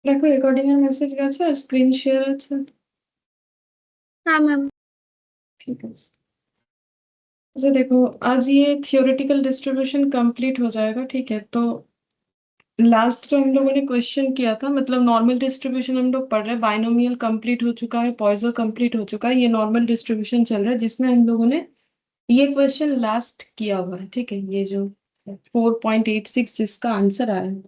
দেখো রেকর্ডিং এর মেসেজ গেছে আর স্ক্রিন শেয়ার আছে। हाँ मैम। ঠিক আছে। अच्छा देखो, आज ये थियोरेटिकल डिस्ट्रीब्यूशन कंप्लीट हो जाएगा। ठीक है, तो लास्ट जो हम लोगों ने क्वेश्चन किया था, मतलब नॉर्मल डिस्ट्रीब्यूशन हम लोग पढ़ रहे हैं, बाइनोमियल कंप्लीट हो चुका है, पॉइजन कंप्लीट हो चुका है, ये नॉर्मल डिस्ट्रीब्यूशन चल रहा है जिसमें हम लोगों ने ये क्वेश्चन लास्ट किया हुआ है। ठीक है, ये जो 4.86 जिसका आंसर आया है।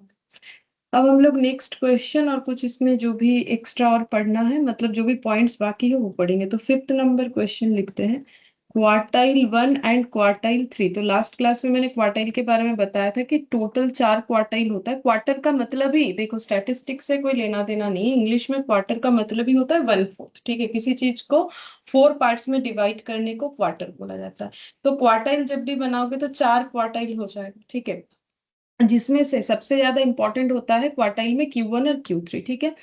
अब हम लोग नेक्स्ट क्वेश्चन और कुछ इसमें जो भी एक्स्ट्रा और पढ़ना है, मतलब जो भी पॉइंट्स बाकी है वो पढ़ेंगे। तो 5th नंबर क्वेश्चन लिखते हैं, क्वार्टाइल 1 एंड क्वार्टाइल 3। तो लास्ट क्लास में मैंने क्वार्टाइल के बारे में बताया था कि टोटल 4 क्वार्टाइल होता है। क्वार्टर का मतलब ही देखो, स्टैटिस्टिक्स से कोई लेना देना नहीं है। इंग्लिश में क्वार्टर का मतलब ही होता है 1/4। ठीक है, किसी चीज को 4 पार्ट्स में डिवाइड करने को क्वार्टर बोला जाता है। तो क्वार्टाइल जब भी बनाओगे तो 4 क्वार्टाइल हो जाएगा। ठीक है, जिसमें से सबसे ज्यादा इंपॉर्टेंट होता है क्वार्टाइल में Q1 और Q3। ठीक है,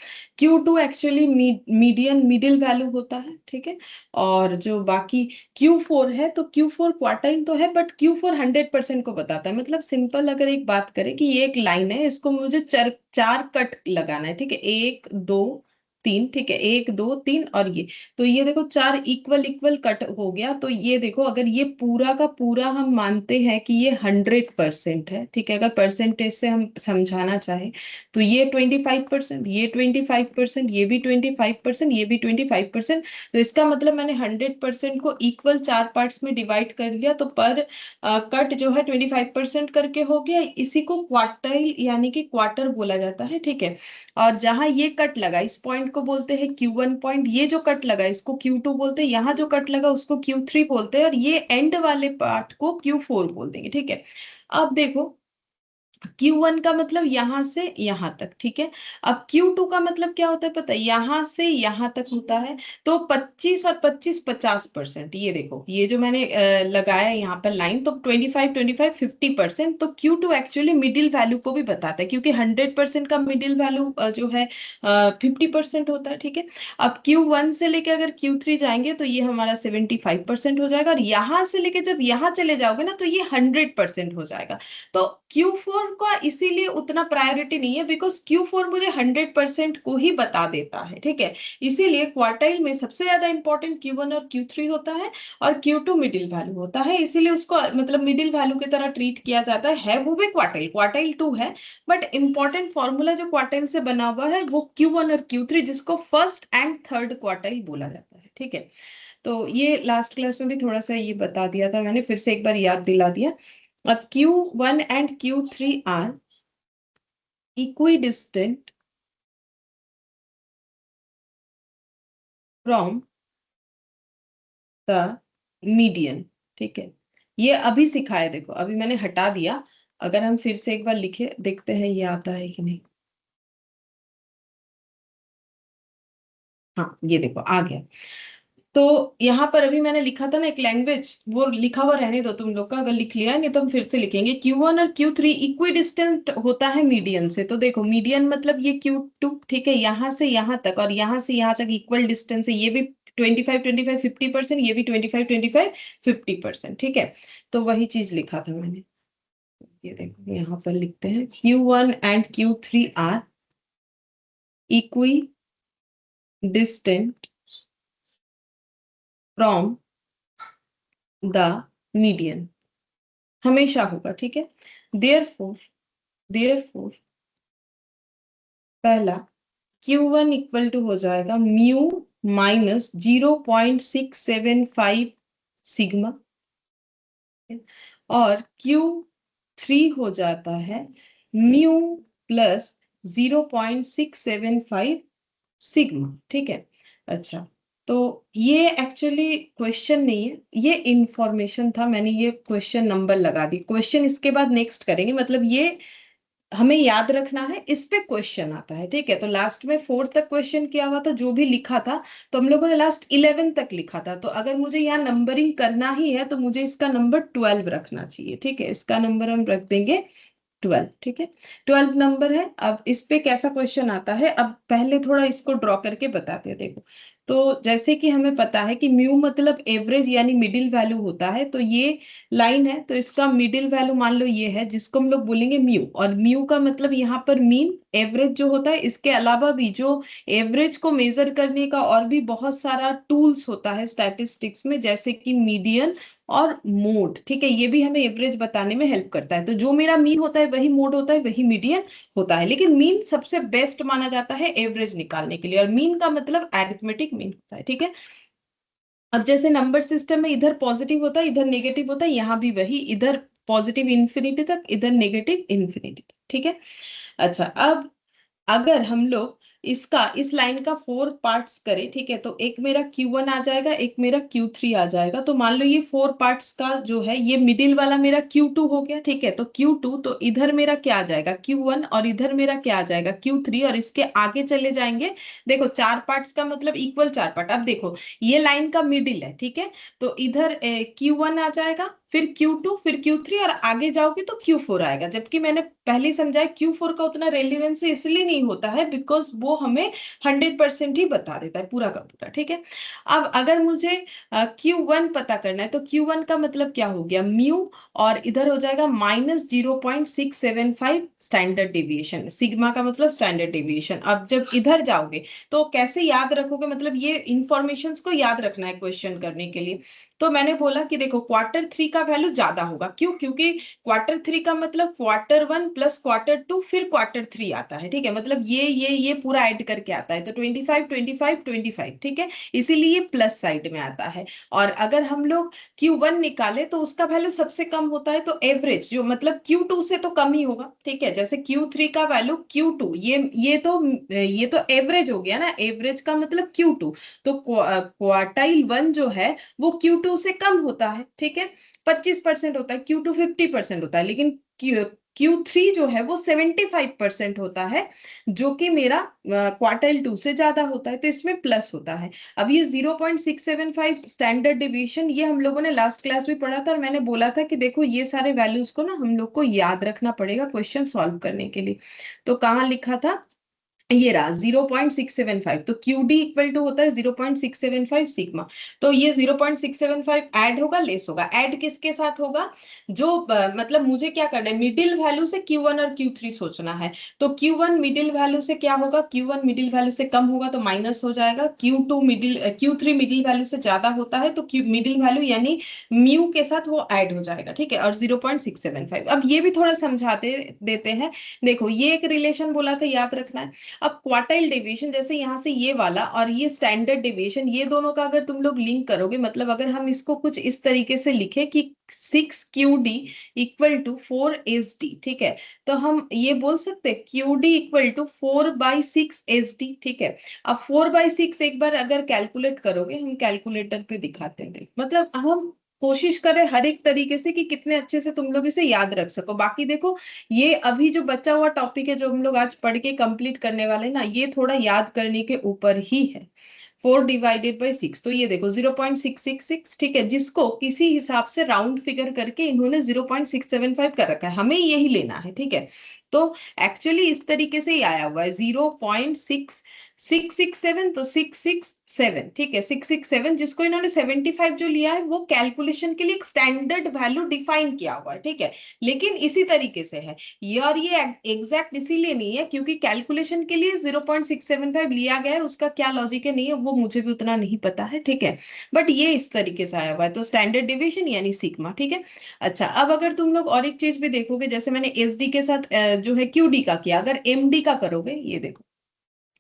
Q2 actually median middle value होता है। ठीक है, और जो बाकी Q4 है, तो Q4 क्वार्टाइल तो है बट Q4 100% को बताता है। मतलब सिंपल अगर एक बात करें कि ये एक लाइन है, इसको मुझे चार कट लगाना है। ठीक है, 1 2 3। ठीक है, 1 2 3 और ये, तो ये देखो 4 इक्वल इक्वल कट हो गया। तो ये देखो, अगर ये पूरा का पूरा हम मानते हैं कि ये 100% है। ठीक है, अगर परसेंटेज से हम समझाना चाहें तो ये 25%, ये 25%, ये भी 25%, ये भी 25%। तो इसका मतलब मैंने 100% को इक्वल 4 पार्ट्स में डिवाइड कर लिया, तो पर कट जो है 25% करके हो गया। इसी को क्वार्टाइल यानी कि क्वार्टर बोला जाता है। ठीक है, और जहां ये कट लगा इस पॉइंट को बोलते हैं Q1 पॉइंट, ये जो कट लगा इसको Q2 बोलते हैं, यहाँ जो कट लगा उसको Q3 बोलते हैं, और ये एंड वाले पार्ट को Q4 बोल देंगे। ठीक है, अब देखो Q1 का मतलब यहां से यहां तक। ठीक है, अब Q2 का मतलब क्या होता है पता है, यहां से यहां तक होता है। तो 25 और 25 50%। ये देखो, ये जो मैंने लगाया यहाँ पर लाइन, तो 25 25 50%। तो Q2 एक्चुअली मिडिल वैल्यू को भी बताता है, क्योंकि 100% का मिडिल वैल्यू जो है 50% होता है। ठीक है, अब Q1 से लेके अगर Q3 जाएंगे तो ये हमारा 75% हो जाएगा, और यहां से लेके जब यहाँ चले जाओगे ना तो ये 100% हो जाएगा। तो Q4 का इसीलिए उतना प्रायोरिटी नहीं है, बिकॉज Q4 मुझे 100% को ही बता देता है। ठीक है, इसीलिए क्वार्टाइल में सबसे ज्यादा इंपॉर्टेंट Q1 और Q3 होता है, और Q2 मिडिल वैल्यू होता है। इसीलिए उसको मतलब मिडिल वैल्यू की तरह ट्रीट किया जाता है वो भी क्वार्टाइल क्वार्टाइल 2 है। बट इंपॉर्टेंट फॉर्मूला जो क्वार्टाइल से बना हुआ है वो Q1 और Q3, जिसको फर्स्ट एंड थर्ड क्वार्टाइल बोला जाता है। ठीक है, तो ये लास्ट क्लास में भी थोड़ा सा ये बता दिया था मैंने, फिर से एक बार याद दिला दिया। अब Q1 and Q3 are equidistant from the median। ठीक है, ये अभी सिखाया, देखो अभी मैंने हटा दिया। अगर हम फिर से एक बार लिखे देखते हैं ये आता है कि नहीं। हाँ, ये देखो आ गया। तो यहाँ पर अभी मैंने लिखा था ना एक लैंग्वेज, वो लिखा हुआ रहने दो तुम लोग का, अगर लिख लिया है नहीं तो हम फिर से लिखेंगे। Q1 और Q3 इक्विडिस्टेंट होता है मीडियन से। तो देखो मीडियन मतलब ये Q2। ठीक है, यहाँ से यहाँ तक और यहाँ से यहाँ तक इक्वल डिस्टेंस है। ये भी 25 25 50%, ये भी 25 25 50%। ठीक है, तो वही चीज लिखा था मैंने। ये देखो यहाँ पर लिखते हैं, Q1 and Q3 are equidistant from the median, हमेशा होगा। ठीक है, देयरफॉर देयरफॉर पहला Q1 इक्वल टू हो जाएगा म्यू माइनस 0.675 सिग्मा, और Q3 हो जाता है म्यू प्लस 0.675 सिग्मा। ठीक है, अच्छा, तो ये एक्चुअली क्वेश्चन नहीं है, ये इंफॉर्मेशन था। मैंने ये क्वेश्चन नंबर लगा दी। क्वेश्चन इसके बाद नेक्स्ट करेंगे, मतलब ये हमें याद रखना है, इस पे क्वेश्चन आता है। ठीक है, तो लास्ट में 4 तक क्वेश्चन किया हुआ था, जो भी लिखा था तो हम लोगों ने लास्ट 11 तक लिखा था। तो अगर मुझे यहाँ नंबरिंग करना ही है तो मुझे इसका नंबर 12 रखना चाहिए। ठीक है, इसका नंबर हम रख देंगे 12। ठीक है, 12 नंबर है। अब इस पे कैसा क्वेश्चन आता है, अब पहले थोड़ा इसको ड्रॉ करके बताते हैं। देखो, तो जैसे कि हमें पता है कि म्यू मतलब एवरेज यानी मिडिल वैल्यू होता है। तो ये लाइन है, तो इसका मिडिल वैल्यू मान लो ये है, जिसको हम लोग बोलेंगे म्यू, और म्यू का मतलब यहाँ पर मीन एवरेज जो होता है, इसके अलावा भी जो एवरेज को मेजर करने का और भी बहुत सारा टूल्स होता है स्टैटिस्टिक्स में, जैसे कि मीडियन और मोड, ठीक है, ये भी हमें एवरेज बताने में हेल्प करता है। तो जो मेरा मीन होता है वही मोड होता है, वही मीडियन होता है, लेकिन मीन सबसे बेस्ट माना जाता है एवरेज निकालने के लिए, और मीन का मतलब अरिथमेटिक मीन होता है, ठीक है। अब जैसे नंबर सिस्टम में इधर पॉजिटिव होता है, इधर नेगेटिव होता है, यहाँ भी वही, इधर पॉजिटिव इन्फिनिटी तक, इधर नेगेटिव इन्फिनिटी तक, ठीक है। अच्छा, अब अगर हम लोग इसका इस लाइन का 4 पार्ट्स करें, ठीक है, तो एक मेरा Q1 आ जाएगा, एक मेरा Q3 आ जाएगा। तो मान लो ये 4 पार्ट्स का जो है, ये मिडिल वाला मेरा Q2 हो गया, ठीक है। तो Q2, तो इधर मेरा क्या आ जाएगा Q1, और इधर मेरा क्या आ जाएगा Q3, और इसके आगे चले जाएंगे। देखो 4 पार्ट्स का मतलब इक्वल 4 पार्ट। अब देखो ये लाइन का मिडिल है, ठीक है, तो इधर Q1 आ जाएगा, फिर Q2, फिर Q3, और आगे जाओगे तो Q4 आएगा। जबकि मैंने पहले ही समझाया Q4 का उतना रेलिवेंस इसलिए नहीं होता है बिकॉज वो हमें 100% ही बता देता है पूरा का पूरा, ठीक है। अब अगर मुझे Q1 पता करना है, तो Q1 का मतलब क्या हो गया, म्यू, और इधर हो जाएगा -0.675 स्टैंडर्ड डेविएशन। सिग्मा का मतलब स्टैंडर्ड डेविएशन। अब जब इधर जाओगे तो कैसे याद रखोगे, मतलब ये इंफॉर्मेशंस को याद रखना है क्वेश्चन करने के लिए। तो मैंने बोला कि देखो Q3 का वैल्यू ज्यादा होगा, क्यों, क्योंकि Q3 का मतलब Q1 प्लस Q2 फिर Q3 आता है, ठीक है, मतलब ये पूरा ऐड करके आता है। तो 25 25 25, ठीक है, इसीलिए प्लस साइड में आता है। और अगर हम लोग Q1 निकाले तो उसका वैल्यू सबसे कम होता है, तो एवरेज जो मतलब Q2 से तो कम ही होगा, ठीक है। जैसे Q3 का वैल्यू Q2, ये तो एवरेज हो गया ना, एवरेज का मतलब Q2। तो क्वार्टाइल 1 जो है वो Q2 से कम होता है, ठीक है, 25% होता है, Q2 50% होता है, लेकिन Q3 जो है वो 75% होता है, जो कि मेरा Q2 से ज्यादा होता है, तो इसमें प्लस होता है। अब ये 0.675 स्टैंडर्ड डिवीजन, ये हम लोगों ने लास्ट क्लास में पढ़ा था, और मैंने बोला था कि देखो ये सारे वैल्यूज को ना हम लोग को याद रखना पड़ेगा क्वेश्चन सॉल्व करने के लिए। तो कहाँ लिखा था, ये रहा 0.675। तो QD इक्वल टू होता है 0.675 सिग्मा। तो ये 0.675 ऐड होगा लेस होगा, ऐड किसके साथ होगा, जो मतलब मुझे क्या करना है, मिडिल वैल्यू से Q1 और Q3 सोचना है। तो Q1 मिडिल वैल्यू से क्या होगा, Q1 मिडिल वैल्यू से कम होगा तो माइनस हो जाएगा, Q3 मिडिल वैल्यू से ज्यादा होता है तो मिडिल वैल्यू यानी म्यू के साथ वो ऐड हो जाएगा, ठीक है, और 0.675। अब ये भी थोड़ा समझाते देते हैं। देखो ये एक रिलेशन बोला था, याद रखना है। अब क्वार्टाइल डेविएशन, जैसे यहाँ से ये वाला और ये स्टैंडर्ड डेविएशन, ये दोनों का अगर तुम लोग लिंक करोगे, मतलब अगर हम इसको कुछ इस तरीके से लिखे कि 6QD इक्वल टू 4SD, ठीक है, तो हम ये बोल सकते हैं QD इक्वल टू 4/6SD, ठीक है। अब 4/6 एक बार अगर कैलकुलेट करोगे, हम कैलकुलेटर पे दिखाते हैं, मतलब हम कोशिश करें हर एक तरीके से कि कितने अच्छे से तुम लोग इसे याद रख सको। बाकी देखो ये अभी जो बचा हुआ टॉपिक है जो हम लोग आज पढ़ के कंप्लीट करने वाले ना, ये थोड़ा याद करने के ऊपर ही है। 4/6, तो ये देखो 0.666, ठीक है, जिसको किसी हिसाब से राउंड फिगर करके इन्होंने 0.675 कर रखा है, हमें यही लेना है, ठीक है। तो एक्चुअली इस तरीके से ही आया हुआ है 0.6667, तो 667, ठीक है, 667, जिसको इन्होंने 75 जो लिया है वो कैलकुलेशन के लिए एक स्टैंडर्ड वैल्यू डिफाइन किया हुआ है, ठीक है, लेकिन इसी तरीके से है ये। और ये एग्जैक्ट इसीलिए नहीं है क्योंकि कैलकुलेशन के लिए 0.675 लिया गया है, उसका क्या लॉजिक है नहीं है वो मुझे भी उतना नहीं पता है, ठीक है, बट ये इस तरीके से आया हुआ है, तो स्टैंडर्ड डिवीजन यानी सिग्मा, ठीक है। अच्छा, अब अगर तुम लोग और एक चीज भी देखोगे, जैसे मैंने SD के साथ जो है QD का किया, अगर MD का करोगे, ये देखो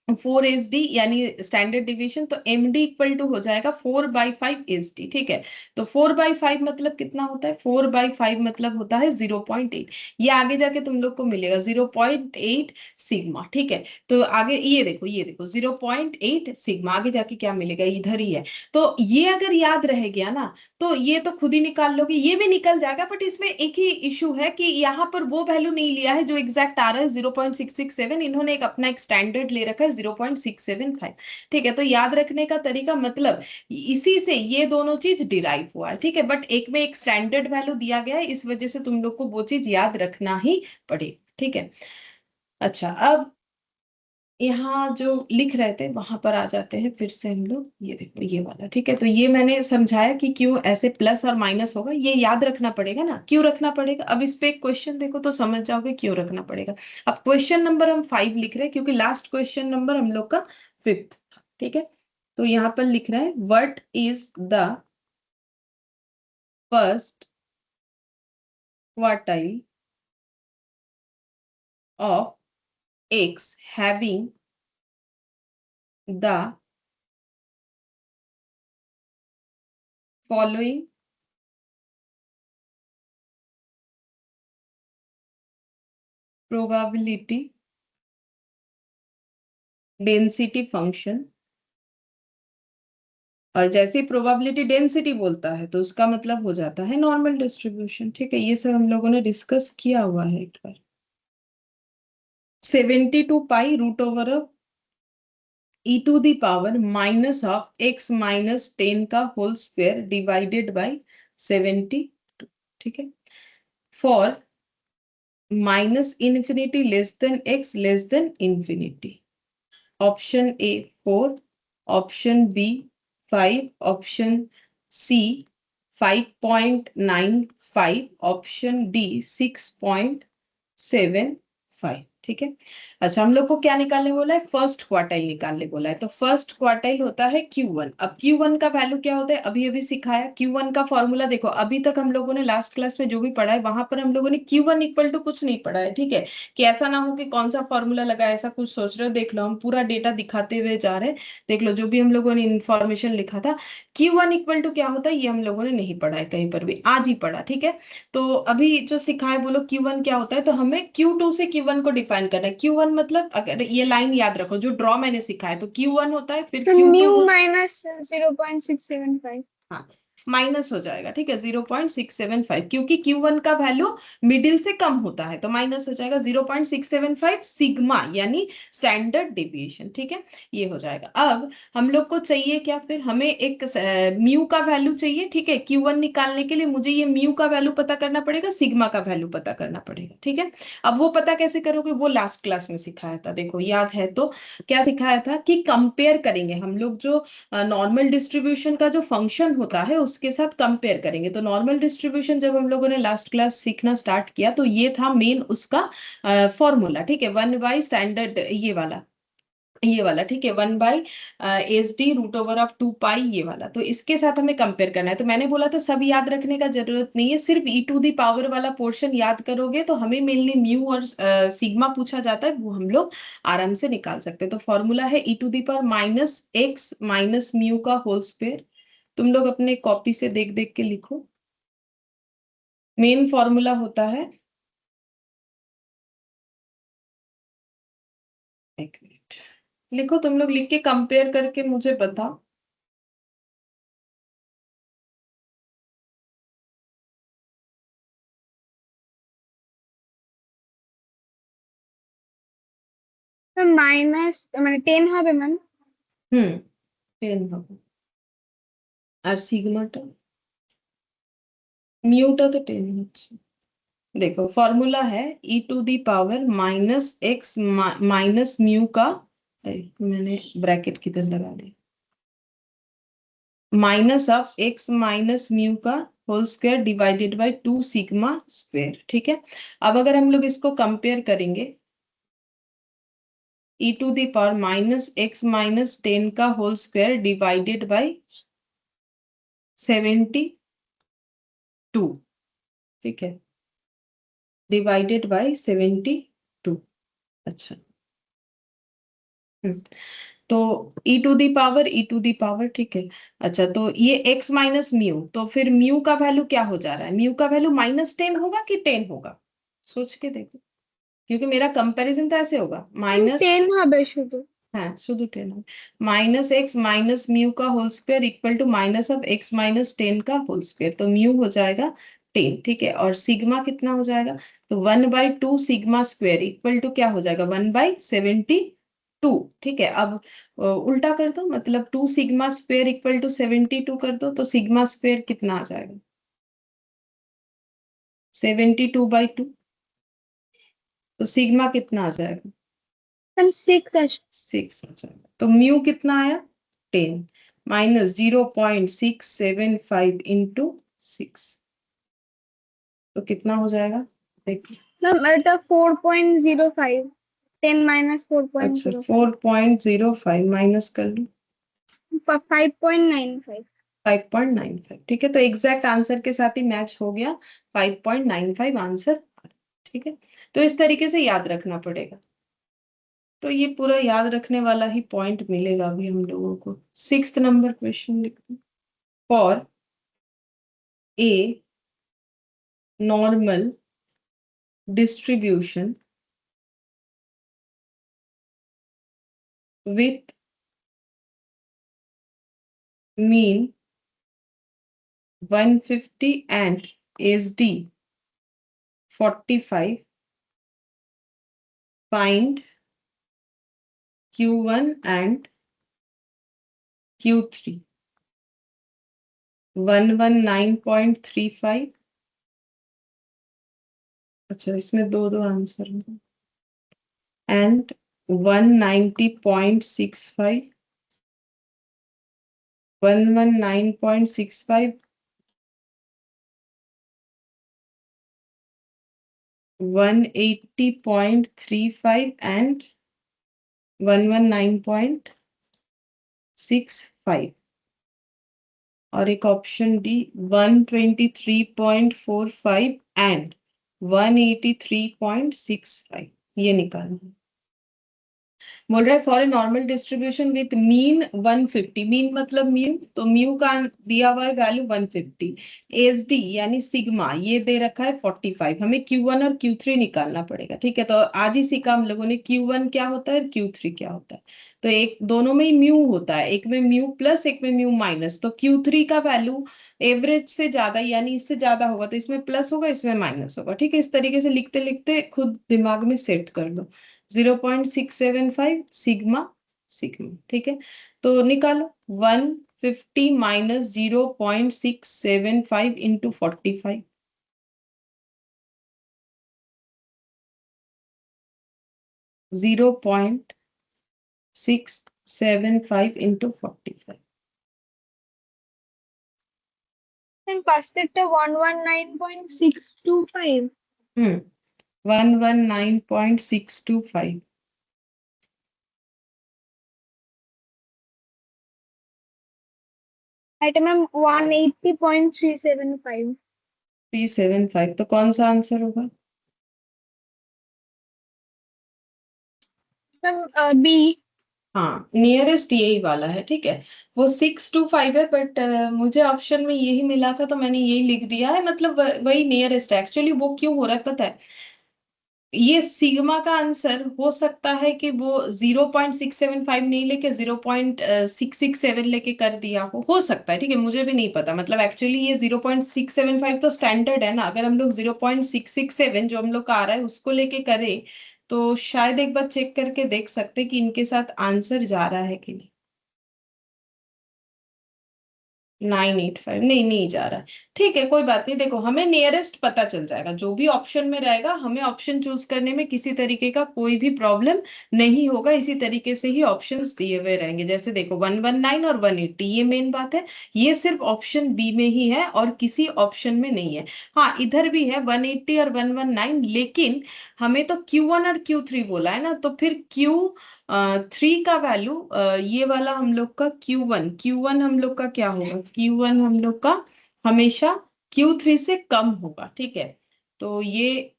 4SD यानी स्टैंडर्ड डिवीजन, तो MD इक्वल टू हो जाएगा 4/5SD, ठीक है। तो 4/5 मतलब कितना होता है, 4/5 मतलब होता है 0.8। ये आगे जाके तुम लोग को मिलेगा 0.8 सिग्मा, ठीक है। तो आगे ये देखो 0.8 सिग्मा, आगे जाके क्या मिलेगा, इधर ही है। तो ये अगर याद रह गया ना, तो ये तो खुद ही निकाल लोगे, ये भी निकल जाएगा, बट इसमें एक ही इशू है कि यहाँ पर वो वैल्यू नहीं लिया है जो एग्जैक्ट आ रहा है 0.667, इन्होंने एक अपना एक स्टैंडर्ड ले रखा है 0.675, ठीक है। तो याद रखने का तरीका मतलब इसी से ये दोनों चीज डिराइव हुआ है, ठीक है, बट एक में एक स्टैंडर्ड वैल्यू दिया गया है, इस वजह से तुम लोग को वो चीज याद रखना ही पड़ेगा, ठीक है। अच्छा, अब यहाँ जो लिख रहे थे वहां पर आ जाते हैं फिर से हम लोग। ये देखो ये वाला, ठीक है। तो ये मैंने समझाया कि क्यों ऐसे प्लस और माइनस होगा, ये याद रखना पड़ेगा ना, क्यों रखना पड़ेगा। अब इस पे एक क्वेश्चन देखो तो समझ जाओगे क्यों रखना पड़ेगा। अब क्वेश्चन नंबर हम 5 लिख रहे हैं क्योंकि लास्ट क्वेश्चन नंबर हम लोग का 5th था, ठीक है। तो यहाँ पर लिख रहे हैं what is the first quartile of x having the following probability density function. और जैसे प्रोबेबिलिटी डेंसिटी बोलता है तो उसका मतलब हो जाता है नॉर्मल डिस्ट्रीब्यूशन, ठीक है। ये सब हम लोगों ने डिस्कस किया हुआ है एक बार। 72 pi root over of e to the power minus of x minus 10 का होल स्क्वायर डिवाइडेड बाई 72, ठीक है। For minus infinity less than x less than infinity. Option A 4, option B 5, option C 5.95, option D 6.75, ठीक है। अच्छा, हम लोग को क्या निकालने बोला है, फर्स्ट क्वार्टाइल निकालने बोला है। तो फर्स्ट क्वार्टाइल होता है Q1। अब Q1 का वैल्यू क्या होता है, अभी अभी सिखाया। Q1 का फॉर्मूला देखो, अभी तक हम लोगों ने लास्ट क्लास में जो भी पढ़ा है वहां पर हम लोगों ने Q1 इक्वल टू कुछ नहीं पढ़ा है, ठीक है। कि ऐसा ना हो कि कौन सा फॉर्मूला लगा ऐसा कुछ सोच रहे हो। देख लो, हम पूरा डेटा दिखाते हुए जा रहे हैं। देख लो जो भी हम लोगों ने इंफॉर्मेशन लिखा था, Q1 इक्वल टू क्या होता है ये हम लोगों ने नहीं पढ़ा है कहीं पर भी, आज ही पढ़ा, ठीक है। तो अभी जो सिखाए बोलो Q1 क्या होता है, तो हमें Q2 से Q1 को डिफाइन करना है। Q1 मतलब, अगर ये लाइन याद रखो जो ड्रॉ मैंने सिखाया, तो Q1 होता है, फिर तो Q2 म्यू हो, माइनस 0.675। हाँ माइनस हो जाएगा, ठीक है 0.675, क्योंकि Q1 का वैल्यू मिडिल से कम होता है तो माइनस हो जाएगा 0.675 सिग्मा, यानी स्टैंडर्ड डेविएशन, ठीक है। ये हो जाएगा। अब हम लोग को चाहिए क्या, फिर हमें एक म्यू का वैल्यू चाहिए, ठीक है। Q1 निकालने के लिए मुझे ये म्यू का वैल्यू पता करना पड़ेगा, सिग्मा का वैल्यू पता करना पड़ेगा, ठीक है। अब वो पता कैसे करोगे, वो लास्ट क्लास में सिखाया था, देखो याद है तो। क्या सिखाया था कि कंपेयर करेंगे हम लोग, जो नॉर्मल डिस्ट्रीब्यूशन का जो फंक्शन होता है उसके साथ कंपेयर करेंगे। तो नॉर्मल डिस्ट्रीब्यूशन जब हम लोगों ने लास्ट क्लास सीखना स्टार्ट किया तो ये था मेन उसका फॉर्मूला, ठीक है। 1/स्टैंडर्ड ये वाला ठीक है, 1/SD√2 पाई ये वाला। तो इसके साथ हमें कंपेयर करना है। तो मैंने बोला था सब याद रखने का जरूरत नहीं है, सिर्फ ई टू दी पावर वाला पोर्शन याद करोगे तो हमें मेनली म्यू और सिग्मा पूछा जाता है, वो हम लोग आराम से निकाल सकते हैं। तो फॉर्मूला है e to the power minus x minus mu का होल स्क्वायर। तुम लोग अपने कॉपी से देख देख के लिखो। मेन फॉर्मूला होता है, एक मिनट लिखो, तुम लोग लिख के कंपेयर करके मुझे बताओ। তো মাইনাস মানে 10 হবে ম্যাম। 10 হবে। আর সিগমাটা, মিউটা তো 10 হচ্ছে। देखो फॉर्मूला है e to the power minus x minus mu का, अरे, मैंने ब्रैकेट किधर लगा दिया, minus of x minus mu का whole square divided by 2 sigma square, ठीक है। अब अगर हम लोग इसको कंपेयर करेंगे, e to the power minus x minus 10 का होल स्क्वायर डिवाइडेड बाय 72, ठीक है, डिवाइडेड बाय 72। अच्छा, तो ई टू दी पावर, ठीक है। अच्छा, तो ये x माइनस म्यू, तो फिर म्यू का वैल्यू क्या हो जा रहा है, म्यू का वैल्यू -10 होगा कि 10 होगा, सोच के देखो। क्योंकि मेरा कंपैरिजन तो ऐसे होगा, माइनस, 10 হবে শুধু। हाँ शुद्ध 10 होगा, माइनस एक्स माइनस म्यू का whole square equal to minus of x minus 10 का होल स्क्वायर। तो म्यू हो जाएगा 10, ठीक है। और सिग्मा कितना हो जाएगा, तो 1/2 सिग्मा स्क्वायर इक्वल टू क्या हो जाएगा, 1/72, ठीक है। अब उल्टा कर दो, मतलब 2 सिग्मा स्क्वायर इक्वल टू 72 कर दो, तो सिग्मा स्क्वायर कितना आ जाएगा, 72/2। तो सिग्मा कितना आ जाएगा, मैम 6 6 आ जाएगा। तो म्यू कितना आया 10 माइनस 0.675 इंटू 6, तो कितना हो जाएगा देखिए। मैम तो 4.05, 10 माइनस अच्छा 4.05, 4.05 माइनस कर लो 5.95। 5.95, ठीक है। तो एग्जैक्ट आंसर के साथ ही मैच हो गया, 5.95 आंसर। ठीक है, तो इस तरीके से याद रखना पड़ेगा। तो ये पूरा याद रखने वाला ही पॉइंट मिलेगा अभी हम लोगों को। 6th नंबर क्वेश्चन लिखते हैं। For a normal distribution with mean 150 and SD 45, find Q1 and Q3। 119.35, अच्छा इसमें दो दो आंसर होंगे, एंड 190.65, 119.65, 180.35 एंड 119.65, और एक ऑप्शन डी 123.45 एंड 183.65, ये निकालना है। बोल रहा है for a normal distribution with mean 150, mean मतलब म्यू, तो म्यू का दिया हुआ है वैल्यू 150, एसडी यानी सिग्मा ये दे रखा है 45, हमें Q1 और Q3 निकालना पड़ेगा। ठीक है, तो आज ही सीखा हम लोगों ने Q1 क्या होता है, Q3 क्या होता है। तो एक दोनों में ही म्यू होता है, एक में म्यू प्लस एक में म्यू माइनस, तो Q3 का वैल्यू एवरेज से ज्यादा यानी इससे ज्यादा होगा, तो इसमें प्लस होगा इसमें माइनस होगा। ठीक है, इस तरीके से लिखते लिखते खुद दिमाग में सेट कर लो। 0.675 सिग्मा सिग्मा, ठीक है। तो निकालो 150 माइनस 0.675 इंटू 45, 0.675 इंटू 45। मैम পাঁচটা 119.625। 119.625। এটা ম্যাম 180.375। 375, तो कौन सा आंसर होगा? Ma'am B. हाँ, नियरेस्ट यही वाला है। ठीक है, वो 625 है, बट मुझे ऑप्शन में यही मिला था तो मैंने यही लिख दिया है, मतलब वही नियरेस्ट है। एक्चुअली वो क्यों हो रहा है पता है, ये सिग्मा का आंसर हो सकता है कि वो 0.675 नहीं लेके 0.667 लेके कर दिया हो सकता है। ठीक है, मुझे भी नहीं पता, मतलब एक्चुअली ये 0.675 तो स्टैंडर्ड है ना, अगर हम लोग 0.667 जो हम लोग का आ रहा है उसको लेके करें तो शायद एक बार चेक करके देख सकते कि इनके साथ आंसर जा रहा है कि नहीं। 985 नहीं, नहीं जा रहा है। ठीक है, कोई बात नहीं, देखो हमें नियरेस्ट पता चल जाएगा, जो भी ऑप्शन में रहेगा हमें ऑप्शन चूज करने में किसी तरीके का कोई भी प्रॉब्लम नहीं होगा। इसी तरीके से ही ऑप्शंस दिए हुए रहेंगे, जैसे देखो 119 और 180, ये मेन बात है, ये सिर्फ ऑप्शन बी में ही है और किसी ऑप्शन में नहीं है। हाँ, इधर भी है 180 और 119, लेकिन हमें तो Q1 और Q3 बोला है ना, तो फिर Q3 का वैल्यू, ये वाला हम लोग का Q1 हम लोग का क्या होगा, Q1 हम लोग का हमेशा Q3 से कम होगा। ठीक है, तो ये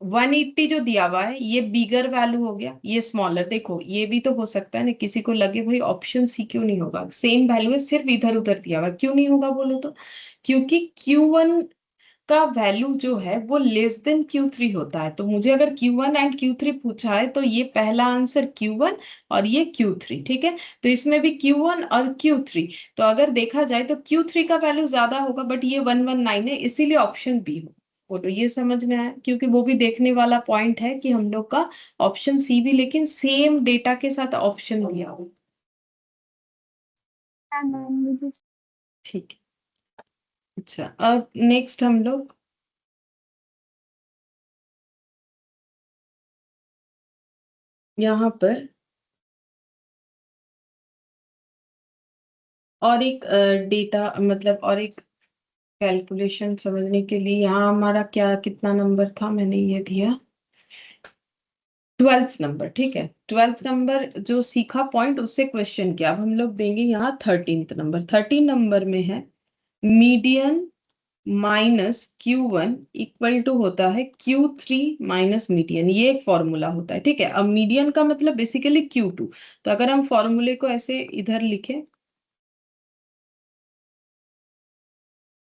180 जो दिया हुआ है ये बिगर वैल्यू हो गया, ये स्मॉलर। देखो ये भी तो हो सकता है ना, किसी को लगे भाई ऑप्शन सी क्यों नहीं होगा, सेम वैल्यू है सिर्फ इधर उधर दिया हुआ, क्यों नहीं होगा बोलो तो, क्योंकि Q1 का वैल्यू जो है वो लेस देन Q3 होता है। तो मुझे अगर Q1 एंड Q3 पूछा है तो ये पहला आंसर Q1 और ये Q3। ठीक है, तो इसमें भी Q1 और Q3, तो अगर देखा जाए तो Q3 का वैल्यू ज्यादा होगा, बट ये 119 है इसीलिए ऑप्शन बी हो। वो तो ये समझ में आया, क्योंकि वो भी देखने वाला पॉइंट है कि हम लोग का ऑप्शन सी भी लेकिन सेम डेटा के साथ ऑप्शन दिया हो। हाँ मैम मुझे। ठीक है, अच्छा अब नेक्स्ट हम लोग यहाँ पर और एक डेटा मतलब और एक कैलकुलेशन समझने के लिए, यहाँ हमारा क्या कितना नंबर था, मैंने ये दिया 12th नंबर, ठीक है। 12th नंबर जो सीखा पॉइंट उससे क्वेश्चन किया। अब हम लोग देंगे यहाँ 13th नंबर। 13 नंबर में है median minus Q1 equal to होता है Q3 माइनस मीडियन। ये एक फॉर्मूला होता है, ठीक है। अब मीडियन का मतलब बेसिकली Q2। तो अगर हम फॉर्मूले को ऐसे इधर लिखें,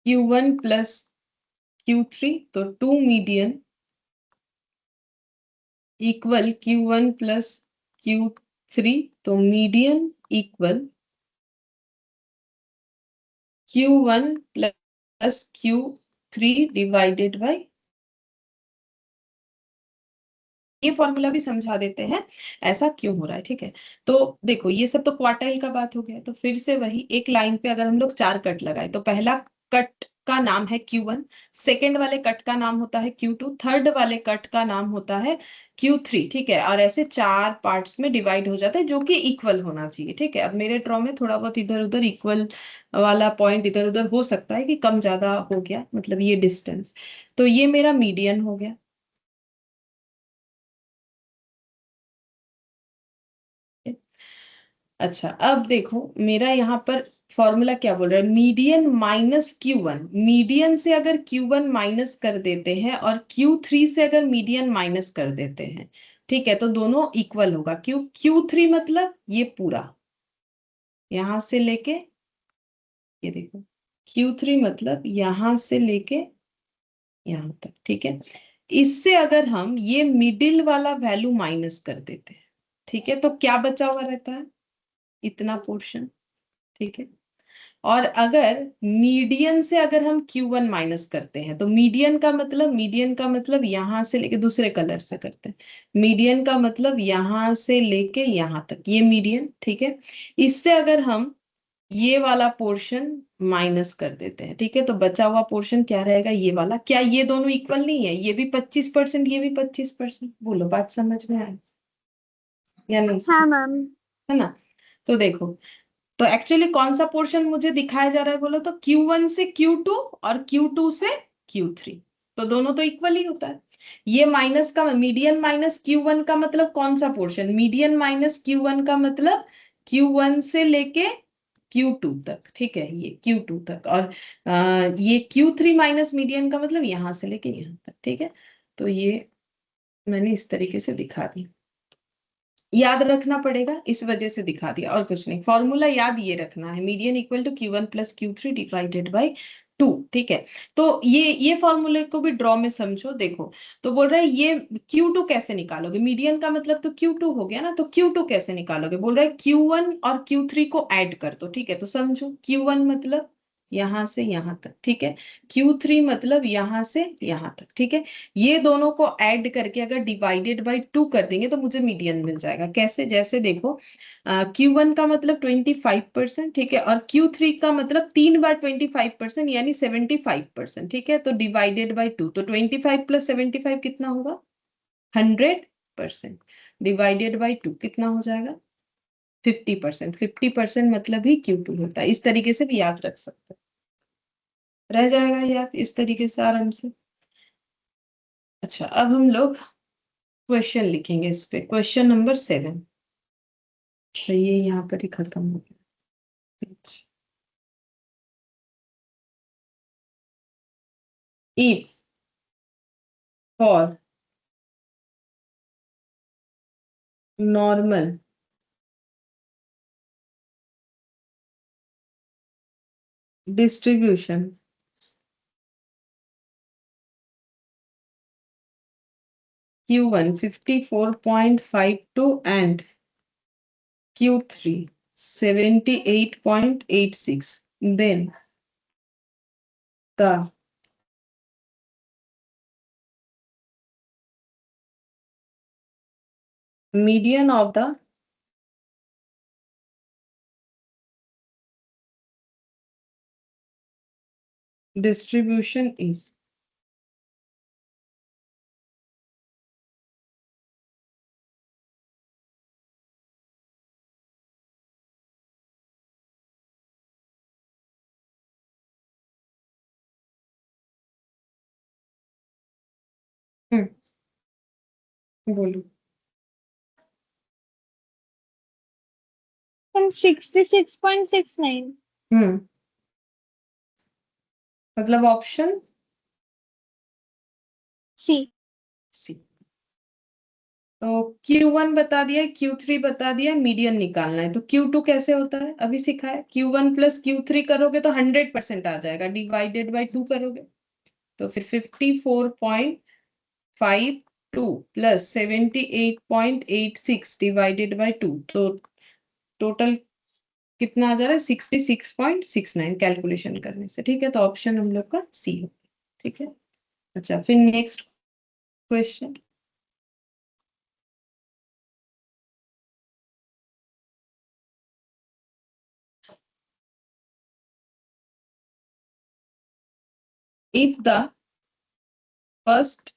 Q1 प्लस Q3, तो 2 median equal Q1 plus Q3, तो median equal Q1 plus Q3 divided by, ये फॉर्मूला भी समझा देते हैं ऐसा क्यों हो रहा है, ठीक है। तो देखो ये सब तो क्वार्टाइल का बात हो गया। तो फिर से वही एक लाइन पे अगर हम लोग 4 कट लगाए, तो पहला कट का नाम है Q1, सेकेंड वाले कट का नाम होता है Q2, थर्ड वाले कट का नाम होता है Q3, ठीक है। और ऐसे 4 पार्ट्स में डिवाइड हो जाता है जो कि इक्वल होना चाहिए, ठीक है। अब मेरे ड्रॉ में थोड़ा बहुत इधर उधर इक्वल वाला पॉइंट इधर उधर हो सकता है कि कम ज्यादा हो गया, मतलब ये डिस्टेंस। तो ये मेरा मीडियन हो गया। अच्छा अब देखो मेरा यहाँ पर फॉर्मूला क्या बोल रहा है, मीडियन माइनस Q1। मीडियन से अगर Q1 माइनस कर देते हैं और Q3 से अगर मीडियन माइनस कर देते हैं, ठीक है, तो दोनों इक्वल होगा। Q3 मतलब ये पूरा यहां से लेके, ये देखो Q3 मतलब यहां से लेके यहां तक, ठीक है। इससे अगर हम ये मिडिल वाला वैल्यू माइनस कर देते हैं, ठीक है, तो क्या बचा हुआ रहता है, इतना पोर्शन, ठीक है। और अगर मीडियन से अगर हम Q1 माइनस करते हैं, तो मीडियन का मतलब यहां से लेके, दूसरे कलर से करते हैं, मीडियन का मतलब यहां से लेके यहां तक, ये मीडियन, ठीक है। इससे अगर हम ये वाला पोर्शन माइनस कर देते हैं, ठीक है, तो बचा हुआ पोर्शन क्या रहेगा, ये वाला। क्या ये दोनों इक्वल नहीं है, ये भी 25%, ये भी 25%? बोलो बात समझ में आए या नहीं हाँ समझ, मैम। है ना। तो देखो, तो एक्चुअली कौन सा पोर्शन मुझे दिखाया जा रहा है बोलो, तो Q1 से Q2 और Q2 से Q3, तो दोनों तो इक्वल ही होता है। ये माइनस का मीडियन माइनस Q1 का मतलब कौन सा पोर्शन, मीडियन माइनस Q1 का मतलब Q1 से लेके Q2 तक, ठीक है, ये Q2 तक। और ये Q3 माइनस मीडियन का मतलब यहां से लेके यहां तक, ठीक है। तो ये मैंने इस तरीके से दिखा दी, याद रखना पड़ेगा इस वजह से दिखा दिया, और कुछ नहीं। फॉर्मूला याद ये रखना है, median equal to Q1 plus Q3 divided by 2, ठीक है। तो ये फॉर्मूले को भी ड्रॉ में समझो। देखो, तो बोल रहा है ये Q2 कैसे निकालोगे, मीडियन का मतलब तो Q2 हो गया ना, तो Q2 कैसे निकालोगे, बोल रहा है Q1 और Q3 को ऐड कर दो, ठीक है। तो समझो Q1 मतलब यहां से यहां तक, ठीक है। Q3 मतलब यहां से यहां तक, ठीक है। ये दोनों को ऐड करके अगर डिवाइडेड बाई 2 कर देंगे तो मुझे मीडियन मिल जाएगा। कैसे, जैसे देखो Q1 का मतलब 25%, ठीक है, और Q3 का मतलब 3 बार 25%, यानी 75%, ठीक है। तो डिवाइडेड बाई 2, तो 25 प्लस 75 कितना होगा, 100%, डिवाइडेड बाई 2 कितना हो जाएगा, 50%। 50% मतलब ही Q2 होता है। इस तरीके से भी याद रख सकते हैं, रह जाएगा याद इस तरीके से आराम से। अच्छा अब हम लोग क्वेश्चन लिखेंगे इस पे, क्वेश्चन नंबर 7। अच्छा ये यहाँ पर ही खत्म हो गया। If for normal distribution Q1 54.52 and Q3 78.86, then the median of the distribution is, बोलो। 66.69। मतलब ऑप्शन सी। सी। तो Q1 बता दिया, Q3 बता दिया, मीडियन निकालना है। तो Q2 कैसे होता है अभी सिखा है। Q1 प्लस Q3 करोगे तो 100% आ जाएगा, डिवाइडेड बाई 2 करोगे तो फिर 54.52 प्लस 78.86 डिवाइडेड बाई 2, तो टोटल कितना आ जा रहा है 66.69 कैलकुलेशन करने से। ठीक है, तो ऑप्शन हम लोग का सी हो। ठीक है, अच्छा फिर next question. If the first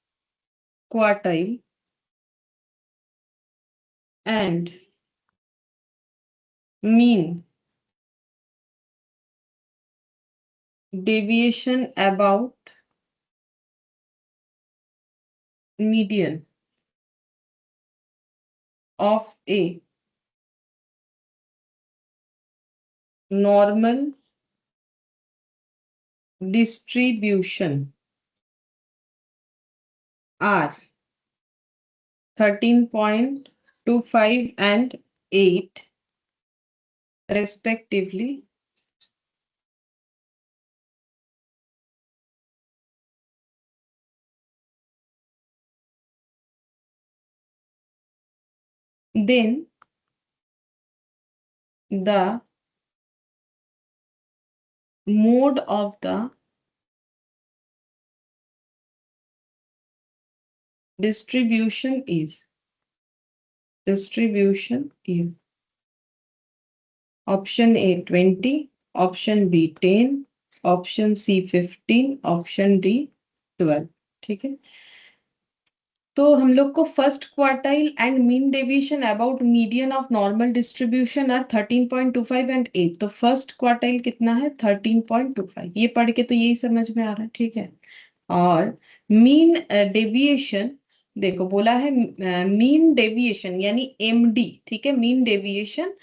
quartile and mean deviation about median of a normal distribution are 13.25 and 8 respectively, then the mode of the distribution is option A 20, option B 10, option C 15, option D 12। ठीक है, तो हम लोग को first quartile and mean deviation about median of normal distribution are 13.25 and 8। तो first quartile कितना है 13.25, ये पढ़ के तो यही समझ में आ रहा है। ठीक है, और मीन डेविएशन देखो बोला है, मीन डेविएशन यानी एमडी। ठीक है, मीन डेविएशन,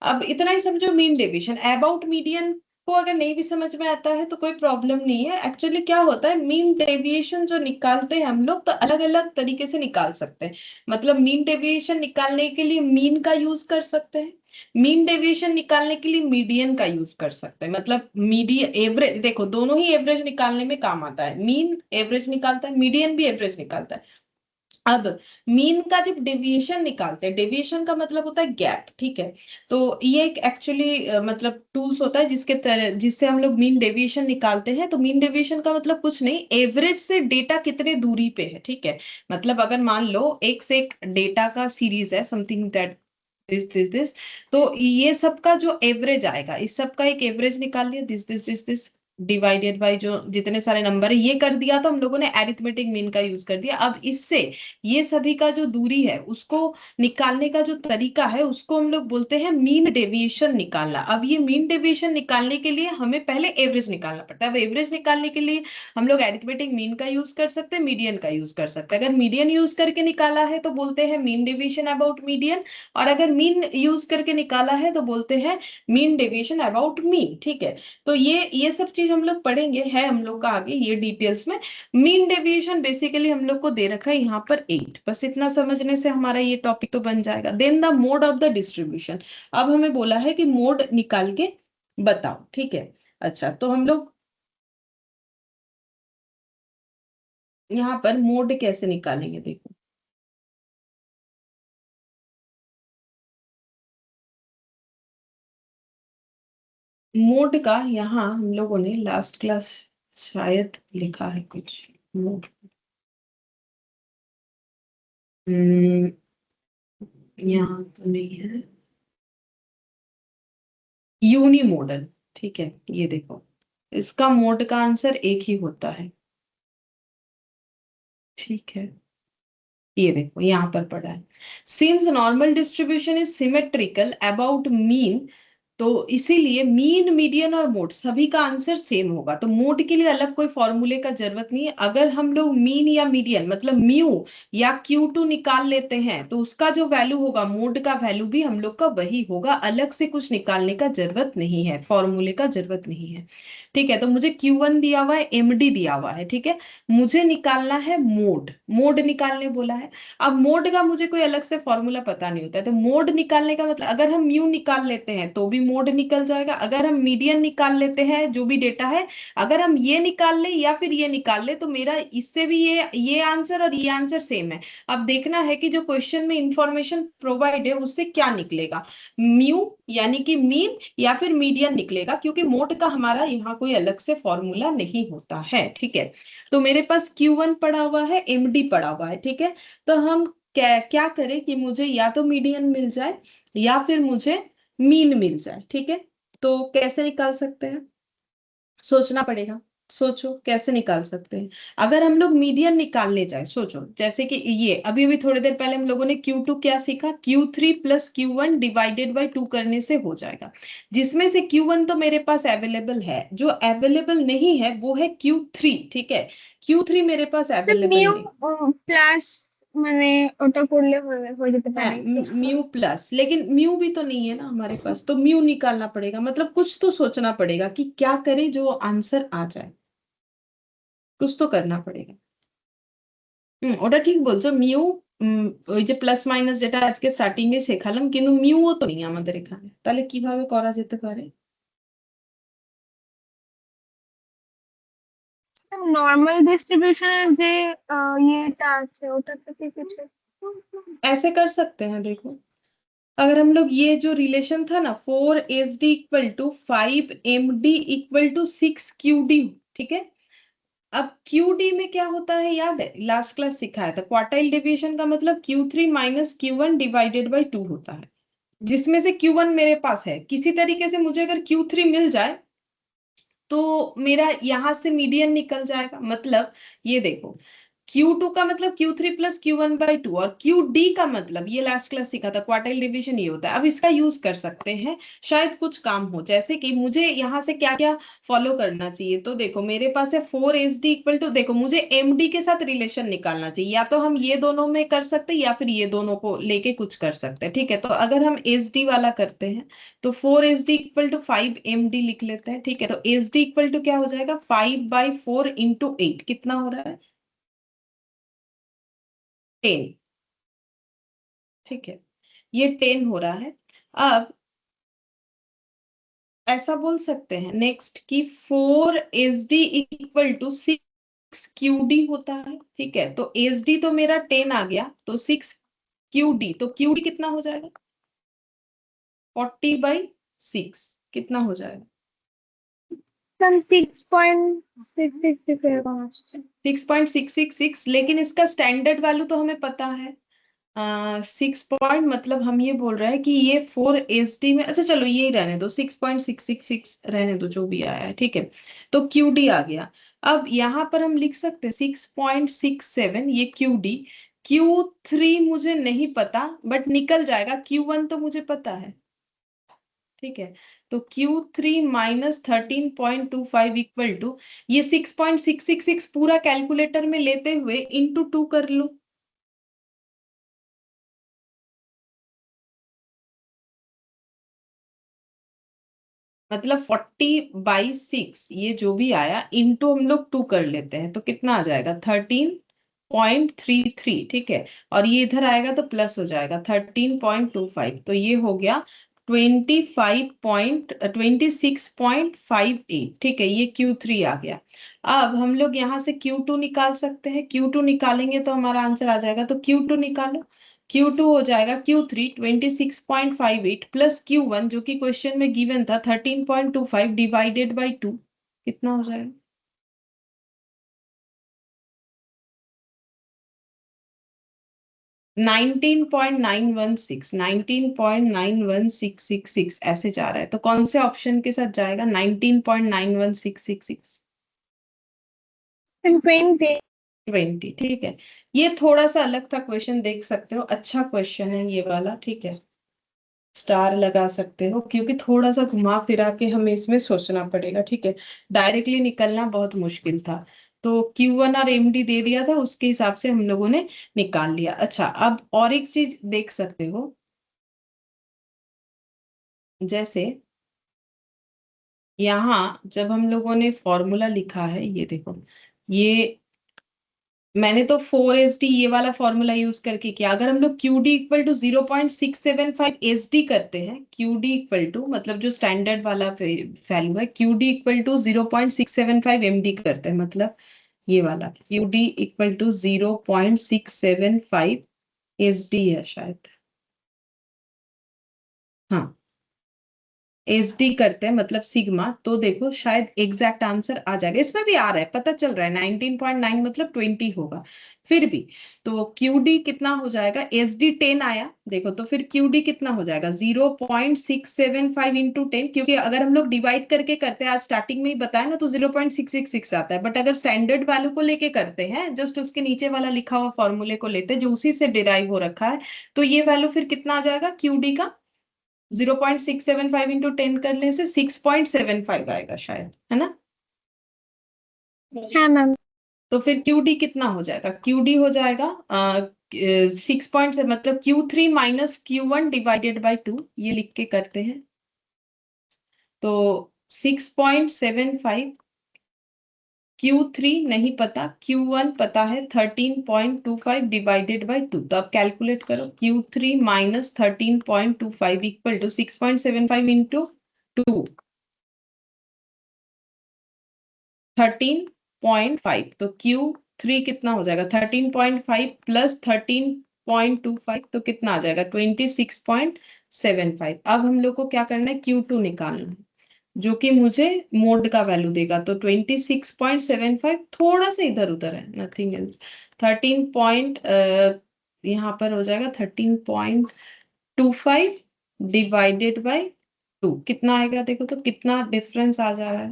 अब इतना ही समझो मीन डेविएशन अबाउट मीडियन को अगर नहीं भी समझ में आता है तो कोई प्रॉब्लम नहीं है। एक्चुअली क्या होता है, मीन डेविएशन जो निकालते हैं हम लोग तो अलग अलग तरीके से निकाल सकते हैं। मतलब मीन डेविएशन निकालने के लिए मीन का यूज कर सकते हैं, मीन डेविएशन निकालने के लिए मीडियन का यूज कर सकते हैं। मतलब मीडियन एवरेज, देखो दोनों ही एवरेज निकालने में काम आता है। मीन एवरेज निकालता है, मीडियन भी एवरेज निकालता है। अब मीन का जब डेविएशन निकालते हैं, डेविएशन का मतलब होता है गैप। ठीक है, तो ये एक एक्चुअली मतलब टूल्स होता है जिससे हम लोग मीन डेविएशन निकालते हैं। तो मीन डेविएशन का मतलब कुछ नहीं, एवरेज से डेटा कितने दूरी पे है। ठीक है, मतलब अगर मान लो एक से एक डेटा का सीरीज है, समथिंग दैट दिस, तो ये सब का जो एवरेज आएगा, इस सब का एक एवरेज निकाल लिया, दिस डिवाइडेड बाय जो जितने सारे नंबर है ये कर दिया, तो हम लोगों ने एरिथमेटिक मीन का यूज कर दिया। अब इससे ये सभी का जो दूरी है उसको निकालने का जो तरीका है उसको हम लोग बोलते हैं मीन डेविएशन निकालना। अब ये मीन डेविएशन निकालने के लिए हमें पहले एवरेज निकालना पड़ता है। अब एवरेज निकालने के लिए हम लोग एरिथमेटिक मीन का यूज कर सकते हैं, मीडियन का यूज कर सकते हैं। अगर मीडियन यूज करके निकाला है तो बोलते हैं मीन डेविएशन अबाउट मीडियन, और अगर मीन यूज करके निकाला है तो बोलते हैं मीन डेविएशन अबाउट मीन। ठीक है, तो ये सब चीज हम लोग पढ़ेंगे, है हम लोग का आगे ये डिटेल्स में। मीन डेविएशन बेसिकली हम लोग को दे रखा है यहाँ पर 8, बस इतना समझने से हमारा ये टॉपिक तो बन जाएगा। Then the mode of the distribution, अब हमें बोला है कि मोड निकाल के बताओ। ठीक है, अच्छा तो हम लोग यहाँ पर मोड कैसे निकालेंगे देखो। मोड का यहाँ हम लोगों ने लास्ट क्लास शायद लिखा है कुछ मोड, यहाँ तो नहीं है, यूनी मॉडल। ठीक है, ये देखो इसका मोड का आंसर एक ही होता है। ठीक है, ये देखो यहाँ पर पड़ा है, since normal distribution is symmetrical about mean तो इसीलिए मीन, मीडियन और मोड सभी का आंसर सेम होगा। तो मोड के लिए अलग कोई फॉर्मूले का जरूरत नहीं है। अगर हम लोग मीन या मीडियन मतलब म्यू या Q2 निकाल लेते हैं तो उसका जो वैल्यू होगा मोड का वैल्यू भी हम लोग का वही होगा। अलग से कुछ निकालने का जरूरत नहीं है, फॉर्मूले का जरूरत नहीं है। ठीक है, तो मुझे Q1 दिया हुआ है, MD दिया हुआ है। ठीक है, मुझे निकालना है मोड, मोड निकालने बोला है। अब मोड का मुझे कोई अलग से फॉर्मूला पता नहीं होता है, तो मोड निकालने का मतलब अगर हम म्यू निकाल लेते हैं तो भी मोड निकल जाएगा। अगर हम मीडियन निकाल लेते हैं जो भी डेटा है, अगर हम ये निकाल ले या फिर ये निकाल ले तो मेरा इससे भी ये आंसर और ये आंसर सेम है। अब देखना है कि जो क्वेश्चन में इंफॉर्मेशन प्रोवाइड है उससे क्या निकलेगा, म्यू यानी कि मीन या फिर मीडियन निकलेगा, क्योंकि मोड का हमारा यहाँ कोई अलग से फॉर्मूला नहीं होता है। ठीक है, तो मेरे पास Q1 पड़ा हुआ है, MD पड़ा हुआ है। ठीक है, तो हम क्या क्या करें कि मुझे या तो मीडियन मिल जाए या फिर मुझे मीन मिल जाए। ठीक है, तो कैसे निकाल सकते हैं, सोचना पड़ेगा। सोचो कैसे निकाल सकते हैं। अगर हम लोग मीडियन निकालने जाए, सोचो जैसे कि ये अभी अभी थोड़ी देर पहले हम लोगों ने Q2 क्या सीखा, Q3 plus Q1 divided by 2 करने से हो जाएगा। जिसमें से Q1 तो मेरे पास अवेलेबल है, जो अवेलेबल नहीं है वो है Q3। ठीक है, Q3 मेरे पास अवेलेबल মিউ नहीं প্লাস মানে ওটা করলে হয়ে যেতে है। পারে চেষ্টা। म्यू प्लस, लेकिन म्यू भी तो नहीं है ना हमारे पास, तो म्यू निकालना पड़ेगा। मतलब कुछ तो सोचना पड़ेगा कि क्या करें जो आंसर आ जाए, कुछ तो करना पड़ेगा। ওটা ঠিক বলছো, মিউ ওই যে প্লাস মাইনাস যেটা আজকে স্টার্টিং এ শেখালাম, কিন্তু মিউও তো নেই আমাদের এখানে, তাহলে কিভাবে করা যেতে পারে? নর্মাল ডিস্ট্রিবিউশনের যে ইয়েটা আছে ওটাতে কি কিছু। ऐसे कर सकते हैं, देखो अगर हम लोग ये जो रिलेशन था ना 4SD equal to 5MD equal to 6QD, ठीक है। अब QD में क्या होता है याद है, लास्ट क्लास सिखाया था, क्वार्टाइल डेविएशन का मतलब Q3 minus Q1 divided by 2 होता है। जिसमें से Q1 मेरे पास है, किसी तरीके से मुझे अगर Q3 मिल जाए तो मेरा यहां से मीडियन निकल जाएगा। मतलब ये देखो, Q2 का मतलब Q3 प्लस Q1/2, और QD का मतलब ये लास्ट क्लास सीखा था, क्वार्टाइल डिवीजन ये होता है। अब इसका यूज कर सकते हैं, शायद कुछ काम हो। जैसे कि मुझे यहाँ से क्या क्या फॉलो करना चाहिए, तो देखो मेरे पास है 4SD इक्वल टू, देखो मुझे MD के साथ रिलेशन निकालना चाहिए, या तो हम ये दोनों में कर सकते हैं या फिर ये दोनों को लेके कुछ कर सकते हैं। ठीक है, तो अगर हम SD वाला करते हैं तो 4SD इक्वल टू 5MD लिख लेते हैं। ठीक है, तो SD इक्वल टू क्या हो जाएगा, 5/4 इंटू 8, कितना हो रहा है, 10। ठीक है, ये 10 हो रहा है। अब ऐसा बोल सकते हैं नेक्स्ट की 4SD इक्वल टू 6QD होता है। ठीक है, तो SD तो मेरा 10 आ गया, तो 6QD, तो QD कितना हो जाएगा, 40/6, कितना हो जाएगा, 6.666 এরকম আসছে। 6.666। लेकिन इसका स्टैंडर्ड वैल्यू तो हमें पता है, 6 पॉइंट, मतलब हम ये बोल रहे हैं कि ये 4SD में, अच्छा चलो ये ही रहने दो, 6.666 रहने दो, जो भी आया है। ठीक है, तो QD आ गया। अब यहाँ पर हम लिख सकते हैं 6.67, ये QD। Q3 मुझे नहीं पता बट निकल जाएगा, Q1 तो मुझे पता है। ठीक है, तो Q3 माइनस 13.25 इक्वल टू, ये 6.666 पूरा कैलकुलेटर में लेते हुए इंटू 2 कर लो। मतलब 40/6, ये जो भी आया इंटू हम लोग 2 कर लेते हैं तो कितना आ जाएगा, 13.33। ठीक है, और ये इधर आएगा तो प्लस हो जाएगा 13.25, तो ये हो गया 26.58। ठीक है, ये Q3 आ गया। अब हम लोग यहाँ से Q2 निकाल सकते हैं, Q2 निकालेंगे तो हमारा आंसर आ जाएगा, तो Q2 निकालो। Q2 हो जाएगा Q3 26.58 प्लस Q1 जो कि क्वेश्चन में गिवन था 13.25 डिवाइडेड बाई 2, कितना हो जाएगा, 19.916, 19.91666 ऐसे जा रहा है। तो कौन से ऑप्शन के साथ जाएगा, 19.91666? 20। 20। ठीक है, ये थोड़ा सा अलग था क्वेश्चन, देख सकते हो, अच्छा क्वेश्चन है ये वाला। ठीक है, स्टार लगा सकते हो, क्योंकि थोड़ा सा घुमा फिरा के हमें इसमें सोचना पड़ेगा, ठीक है। डायरेक्टली निकलना बहुत मुश्किल था। तो Q1 और MD दे दिया था, उसके हिसाब से हम लोगों ने निकाल लिया। अच्छा, अब और एक चीज देख सकते हो, जैसे यहाँ जब हम लोगों ने फॉर्मूला लिखा है, ये देखो, ये मैंने तो 4SD ये वाला फॉर्मूला यूज करके किया। अगर हम लोग QD इक्वल टू 0.675 SD करते हैं, QD इक्वल टू मतलब जो स्टैंडर्ड वाला वैल्यू है, QD इक्वल टू 0.675 MD करते हैं, मतलब ये वाला QD इक्वल टू 0.675 SD है शायद। हाँ, SD करते हैं मतलब सिग्मा, तो देखो शायद एग्जैक्ट आंसर आ जाएगा। इसमें भी आ रहा है, पता चल रहा है 19.9 मतलब 20 होगा फिर भी। तो QD कितना हो जाएगा, SD 10 आया देखो, तो फिर QD कितना हो जाएगा 0.675 × 10, क्योंकि अगर हम लोग डिवाइड करके करते हैं, आज स्टार्टिंग में ही बताया ना, तो 0.666 आता है। बट अगर स्टैंडर्ड वैल्यू को लेके करते हैं, जस्ट उसके नीचे वाला लिखा हुआ फॉर्मूले को लेते हैं जो उसी से डिराइव हो रखा है, तो ये वैल्यू फिर कितना आ जाएगा QD का, 0.675 × 10 करने से 6.75 आएगा शायद, है ना। हाँ मैम। तो फिर QD कितना हो जाएगा, QD हो जाएगा 6 से मतलब Q3 minus Q1 divided by 2, ये लिख के करते हैं। तो 6.75, Q3 नहीं पता, Q1 पता है 13.25 डिवाइडेड बाई 2। तो अब कैलकुलेट करो, Q3 minus 13.25 equal to 6.75 into 2, 13.5। तो Q3 कितना हो जाएगा, 13.5 प्लस 13.25, तो कितना आ जाएगा 26.75। अब हम लोग को क्या करना है, Q2 निकालना है, जो कि मुझे मोड का वैल्यू देगा। तो 26.75 थोड़ा सा इधर उधर है, नथिंग एल्स। 13 पॉइंट यहाँ पर हो जाएगा 13.25 डिवाइडेड बाई 2, कितना आएगा देखो, तो कितना डिफरेंस आ जा रहा है,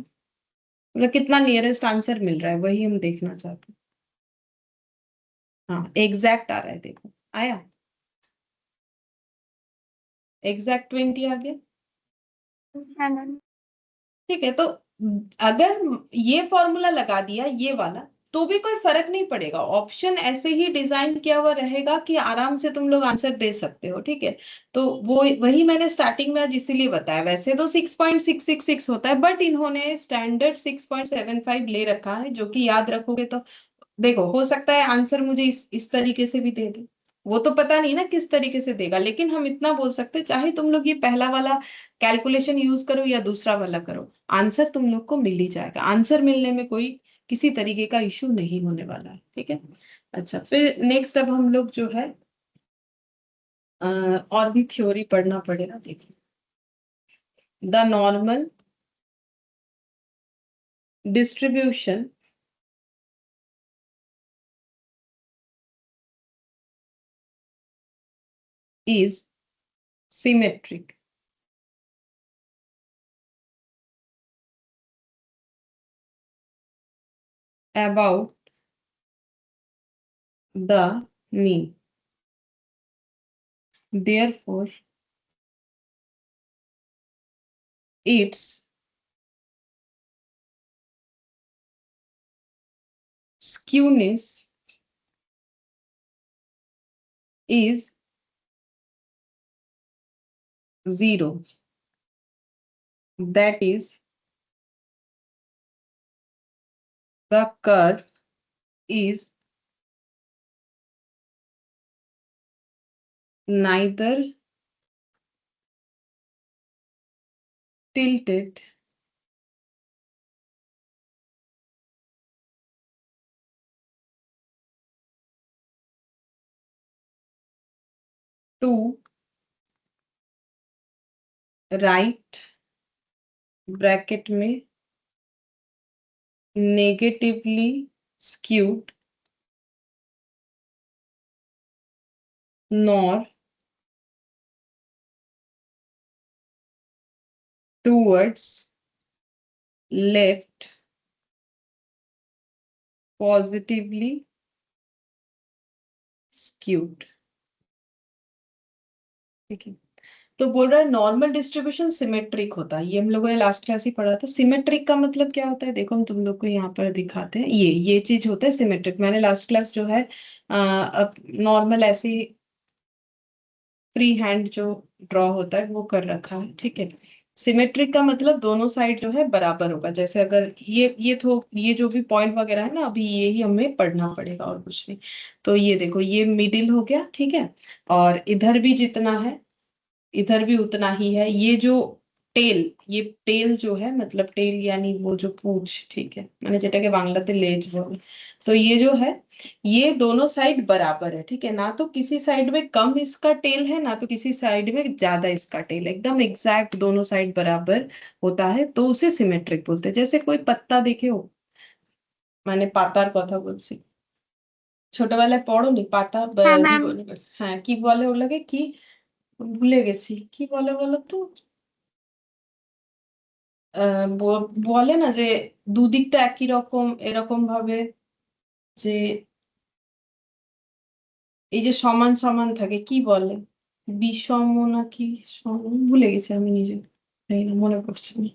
मतलब कितना नियरेस्ट आंसर मिल रहा है, वही हम देखना चाहते हैं। हाँ, एग्जैक्ट आ रहा है, देखो आया, एग्जैक्ट 20 आ गया। हाँ मैम। ठीक है, तो अगर ये फॉर्मूला लगा दिया ये वाला, तो भी कोई फर्क नहीं पड़ेगा, ऑप्शन ऐसे ही डिजाइन किया हुआ रहेगा कि आराम से तुम लोग आंसर दे सकते हो, ठीक है। तो वो वही मैंने स्टार्टिंग में आज इसीलिए बताया, वैसे तो 6.666 होता है, बट इन्होंने स्टैंडर्ड 6.75 ले रखा है, जो कि याद रखोगे तो देखो, हो सकता है आंसर मुझे इस तरीके से भी दे दे, वो तो पता नहीं ना किस तरीके से देगा, लेकिन हम इतना बोल सकते हैं, चाहे तुम लोग ये पहला वाला कैलकुलेशन यूज करो या दूसरा वाला करो, आंसर तुम लोग को मिल ही जाएगा। आंसर मिलने में कोई किसी तरीके का इशू नहीं होने वाला है, ठीक है। अच्छा, फिर नेक्स्ट अब हम लोग जो है और भी थ्योरी पढ़ना पड़ेगा, देखो। The normal distribution is symmetric about the mean. Therefore, its skewness is zero. That is, the curve is neither tilted to right bracket में negatively skewed nor towards left positively skewed, ठीक है। तो बोल रहा है नॉर्मल डिस्ट्रीब्यूशन सिमेट्रिक होता है, ये हम लोगों ने लास्ट क्लास ही पढ़ा था। सिमेट्रिक का मतलब क्या होता है, देखो हम तुम लोग को यहाँ पर दिखाते हैं, ये चीज होता है सिमेट्रिक। मैंने लास्ट क्लास जो है अब नॉर्मल ऐसे ही फ्री हैंड जो ड्रॉ होता है वो कर रखा है, ठीक है। सिमेट्रिक का मतलब दोनों साइड जो है बराबर होगा। जैसे अगर ये जो भी पॉइंट वगैरह है ना, अभी ये ही हमें पढ़ना पड़ेगा और कुछ नहीं। तो ये देखो, ये मिडिल हो गया, ठीक है। और इधर भी जितना है इधर भी उतना ही है। ये टेल जो है, मतलब टेल यानी वो जो पूंछ, ठीक है, मैंने যেটাকে বাংলাতে লেজ बोल। तो ये जो है, ये दोनों साइड बराबर है, ठीक है। ना तो किसी साइड में कम इसका टेल है, ना तो किसी साइड में ज्यादा इसका टेल है, एकदम एग्जैक्ट दोनों साइड बराबर होता है, तो उसे सिमेट्रिक बोलते हैं। जैसे कोई पत्ता देखे हो, মানে পাতার কথা বলছি, ছোটবেলায় পড়োনি পাতা হ্যাঁ ম্যাম। জীবনে, হ্যাঁ কি বলে ওগুলোকে, কি ভুলে গেছি, কি বলে বলো তো। বলে না যে দুদিকটা একই রকম, এরকম ভাবে যে এই যে সমান সমান থাকে, কি বলে, বিষম নাকি সম, ভুলে গেছি আমি নিজে, জানি না, মনে পড়ছে না।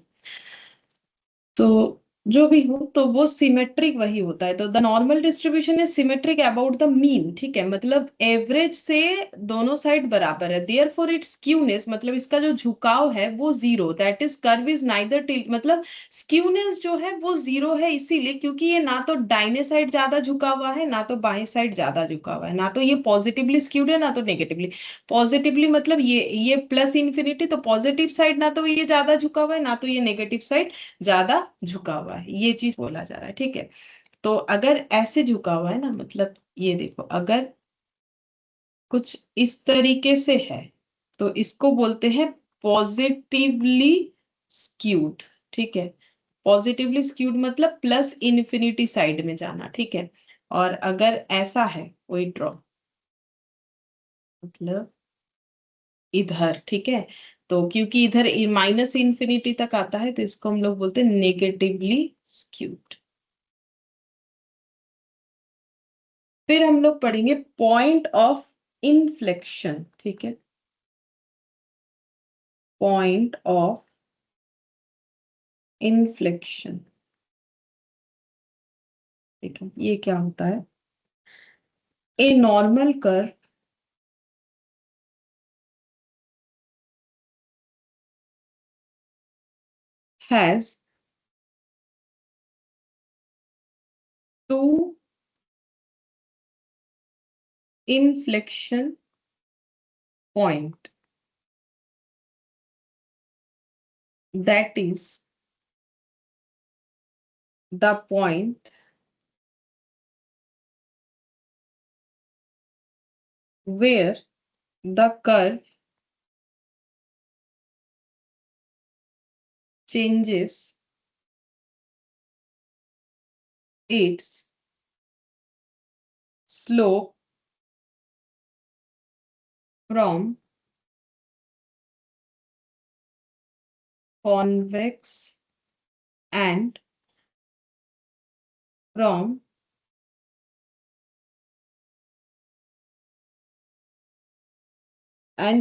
तो जो भी हो, तो वो सिमेट्रिक वही होता है। तो the normal distribution is symmetric about the mean, ठीक है, मतलब एवरेज से दोनों साइड बराबर है। देयर फॉर इट्स स्क्यूनेस, मतलब इसका जो झुकाव है वो zero, that is curve is neither tilt, मतलब स्क्यूनेस जो है वो जीरो है, इसीलिए क्योंकि ये ना तो दाहिने साइड ज्यादा झुका हुआ है, ना तो बाएं साइड ज्यादा झुका हुआ है, ना तो ये पॉजिटिवली स्क्यूड है, ना तो नेगेटिवली। पॉजिटिवली मतलब ये प्लस इन्फिनिटी, तो पॉजिटिव साइड ना तो ये ज्यादा झुका हुआ है, ना तो ये नेगेटिव साइड ज्यादा झुका हुआ है, ये चीज बोला जा रहा है, ठीक है। तो अगर ऐसे झुका हुआ है ना, मतलब ये देखो, अगर कुछ इस तरीके से है, तो इसको बोलते हैं पॉजिटिवली स्क्यूड, ठीक है। पॉजिटिवली स्क्यूड मतलब प्लस इन्फिनिटी साइड में जाना, ठीक है। और अगर ऐसा है कोई ड्रॉ, मतलब इधर, ठीक है, तो क्योंकि इधर माइनस इन्फिनिटी तक आता है, तो इसको हम लोग बोलते हैं नेगेटिवली स्क्यूड। फिर हम लोग पढ़ेंगे पॉइंट ऑफ इनफ्लेक्शन, ठीक है, पॉइंट ऑफ इनफ्लेक्शन, ठीक है। ये क्या होता है, a normal curve has two inflection point, that is the point where the curve changes its slope from convex and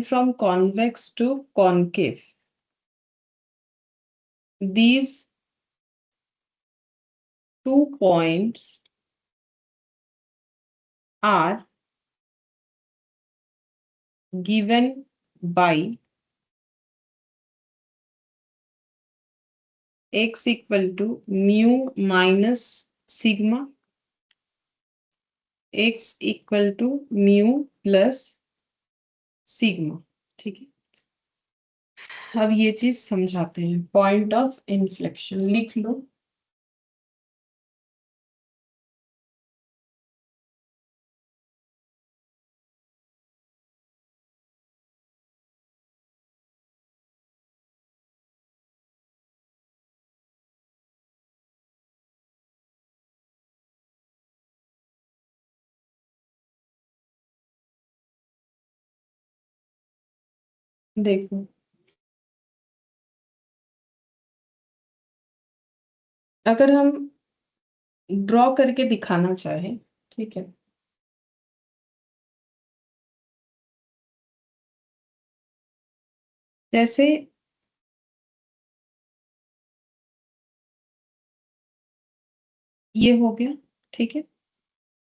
from convex to concave. These 2 points are given by x equal to mu minus sigma, x equal to mu plus sigma, ठीक है। अब ये चीज समझाते हैं, point of inflection लिख लो। देखो, अगर हम ड्रॉ करके दिखाना चाहें, ठीक है, जैसे ये हो गया, ठीक है,